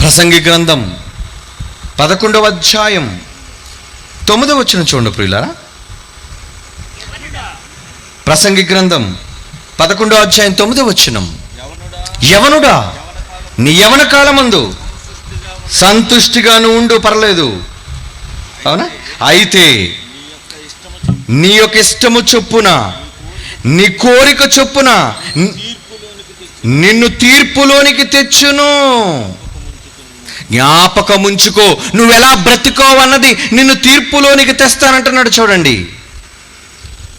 ప్రసంగి గ్రంథం 11వ అధ్యాయం 9వ వచనం చూడండి ప్రియులారా. ప్రసంగి గ్రంథం 11వ అధ్యాయం 9వ వచనం. యవనుడా, నీ యవన కాలమందు సంతుష్టిగాను ఉండు, పర్లేదు, అవునా? అయితే నీ యొక్క ఇష్టము చొప్పున, నీ కోరిక చొప్పున నిన్ను తీర్పులోనికి తెచ్చును. జ్ఞాపకముంచుకో, నువ్వెలా బ్రతికోవన్నది నిన్ను తీర్పులోనికి తెస్తానంటున్నాడు. చూడండి,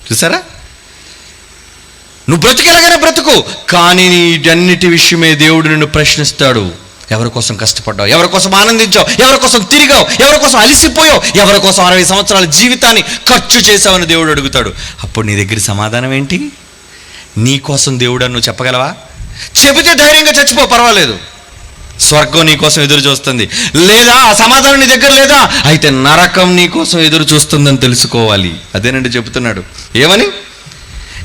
చూసారా? నువ్వు బ్రతికేలాగానే బ్రతుకు, కానీ నీటన్నిటి విషయమే దేవుడు నిన్ను ప్రశ్నిస్తాడు. ఎవరి కోసం కష్టపడ్డావు, ఎవరి కోసం ఆనందించావు, ఎవరి కోసం తిరిగావు, ఎవరి కోసం అలసిపోయావు, ఎవరి కోసం 60 సంవత్సరాల జీవితాన్ని ఖర్చు చేసావని దేవుడు అడుగుతాడు. అప్పుడు నీ దగ్గర సమాధానం ఏంటి? నీ కోసం దేవుడు అని నువ్వు చెప్పగలవా? చెబితే ధైర్యంగా చచ్చిపో, పర్వాలేదు, స్వర్గం నీ కోసం ఎదురు చూస్తుంది. లేదా ఆ సమాధానం నీ దగ్గర లేదా, అయితే నరకం నీ కోసం ఎదురు చూస్తుందని తెలుసుకోవాలి. అదేనండి చెబుతున్నాడు. ఏమని?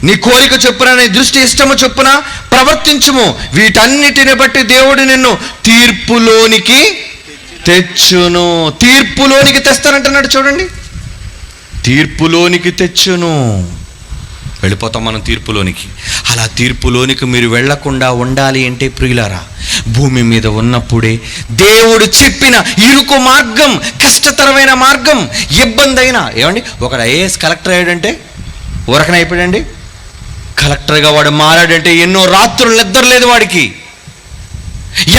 నీ కోరిక చొప్పున, నీ దృష్టి ఇష్టము చొప్పున ప్రవర్తించుము, వీటన్నిటిని బట్టి దేవుడు నిన్ను తీర్పులోనికి తెచ్చును. తీర్పులోనికి తెస్తానంటున్నాడు. చూడండి, తీర్పులోనికి తెచ్చును. వెళ్ళిపోతాం మనం తీర్పులోనికి. అలా తీర్పులోనికి మీరు వెళ్లకుండా ఉండాలి అంటే ప్రియులారా, భూమి మీద ఉన్నప్పుడే దేవుడు చెప్పిన ఇరుకు మార్గం, కష్టతరమైన మార్గం, ఇబ్బంది అయినా, ఏమండి, ఒకడు ఐఏఎస్ కలెక్టర్ అయ్యాడంటే ఊరకనే అయిపోయాడండి. కలెక్టర్గా వాడు మారాడంటే ఎన్నో రాత్రులు నిద్రలేదు వాడికి.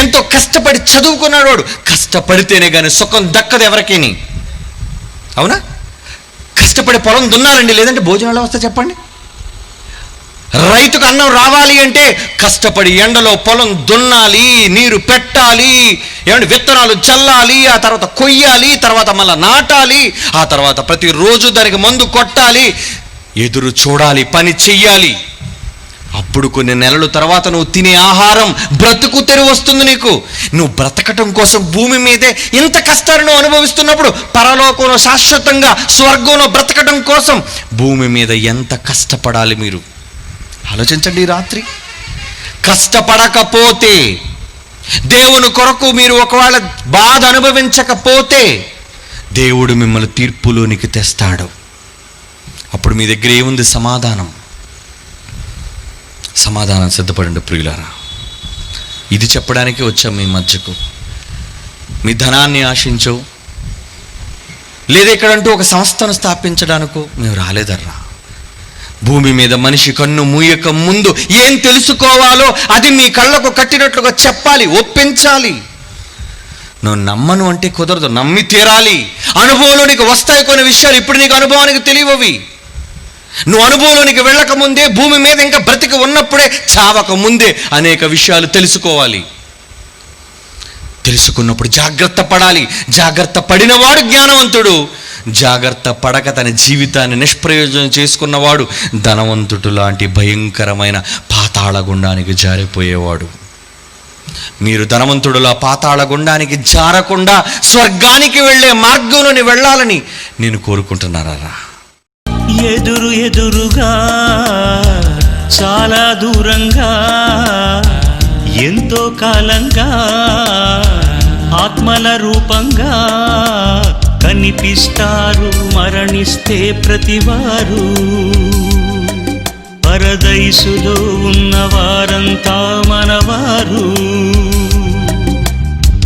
ఎంతో కష్టపడి చదువుకున్నాడు వాడు. కష్టపడితేనే కానీ సుఖం దక్కదు ఎవరికేని, అవునా? కష్టపడి పొలం దున్నాలండి, లేదంటే భోజనాలు వస్తే చెప్పండి. రైతుకు అన్నం రావాలి అంటే కష్టపడి ఎండలో పొలం దున్నాలి, నీరు పెట్టాలి, ఏమంటే విత్తనాలు చల్లాలి, ఆ తర్వాత కొయ్యాలి, తర్వాత మళ్ళీ నాటాలి, ఆ తర్వాత ప్రతిరోజు దానికి మందు కొట్టాలి, ఎదురు చూడాలి, పని చెయ్యాలి. అప్పుడు కొన్ని నెలల తర్వాత నువ్వు తినే ఆహారం, బ్రతుకు తెరువు వస్తుంది నీకు. నువ్వు బ్రతకటం కోసం భూమి మీదే ఇంత కష్టాలను అనుభవిస్తున్నప్పుడు పరలోకంలో శాశ్వతంగా స్వర్గంలో బ్రతకటం కోసం భూమి మీద ఎంత కష్టపడాలి మీరు ఆలోచించండి. ఈ రాత్రి కష్టపడకపోతే, దేవుని కొరకు మీరు ఒకవేళ బాధ అనుభవించకపోతే, దేవుడు మిమ్మల్ని తీర్పులోనికి తెస్తాడు. అప్పుడు మీ దగ్గర ఏముంది? సమాధానం. సమాధానం సిద్ధపడండి ప్రియులారా. ఇది చెప్పడానికి వచ్చాం మీ మధ్యకు. మీ ధనాన్ని ఆశించో, లేదా ఇక్కడంటూ ఒక సంస్థను స్థాపించడానికో మేము రాలేదర్రా. భూమి మీద మనిషి కన్ను మూయక ముందు ఏం తెలుసుకోవాలో అది మీ కళ్ళకు కట్టినట్లుగా చెప్పాలి, ఒప్పించాలి. నువ్వు నమ్మను అంటే కుదరదు, నమ్మి తీరాలి. అనుభవంలోనికి వస్తాయి కొన్ని విషయాలు, ఇప్పుడు నీకు అనుభవానికి తెలియవి. నువ్వు అనుభవంలోనికి వెళ్ళక ముందే, భూమి మీద ఇంకా బ్రతికి ఉన్నప్పుడే, చావక ముందే అనేక విషయాలు తెలుసుకోవాలి. తెలుసుకున్నప్పుడు జాగ్రత్త పడాలి. జాగ్రత్త పడినవాడు జ్ఞానవంతుడు. జాగ్రత్త పడక తన జీవితాన్ని నిష్ప్రయోజనం చేసుకున్నవాడు ధనవంతుడు లాంటి భయంకరమైన పాతాళ గుండానికి జారిపోయేవాడు. మీరు ధనవంతుడులా పాతాళ గుండానికి జారకుండా స్వర్గానికి వెళ్ళే మార్గంలోని వెళ్ళాలని నేను కోరుకుంటున్నారా? ఎదురుగా చాలా దూరంగా ఎంతో కాలంగా ఆత్మల రూపంగా కనిపిస్తారు మరణిస్తే ప్రతివారు. పరదైసులో ఉన్నవారంతా మనవారు.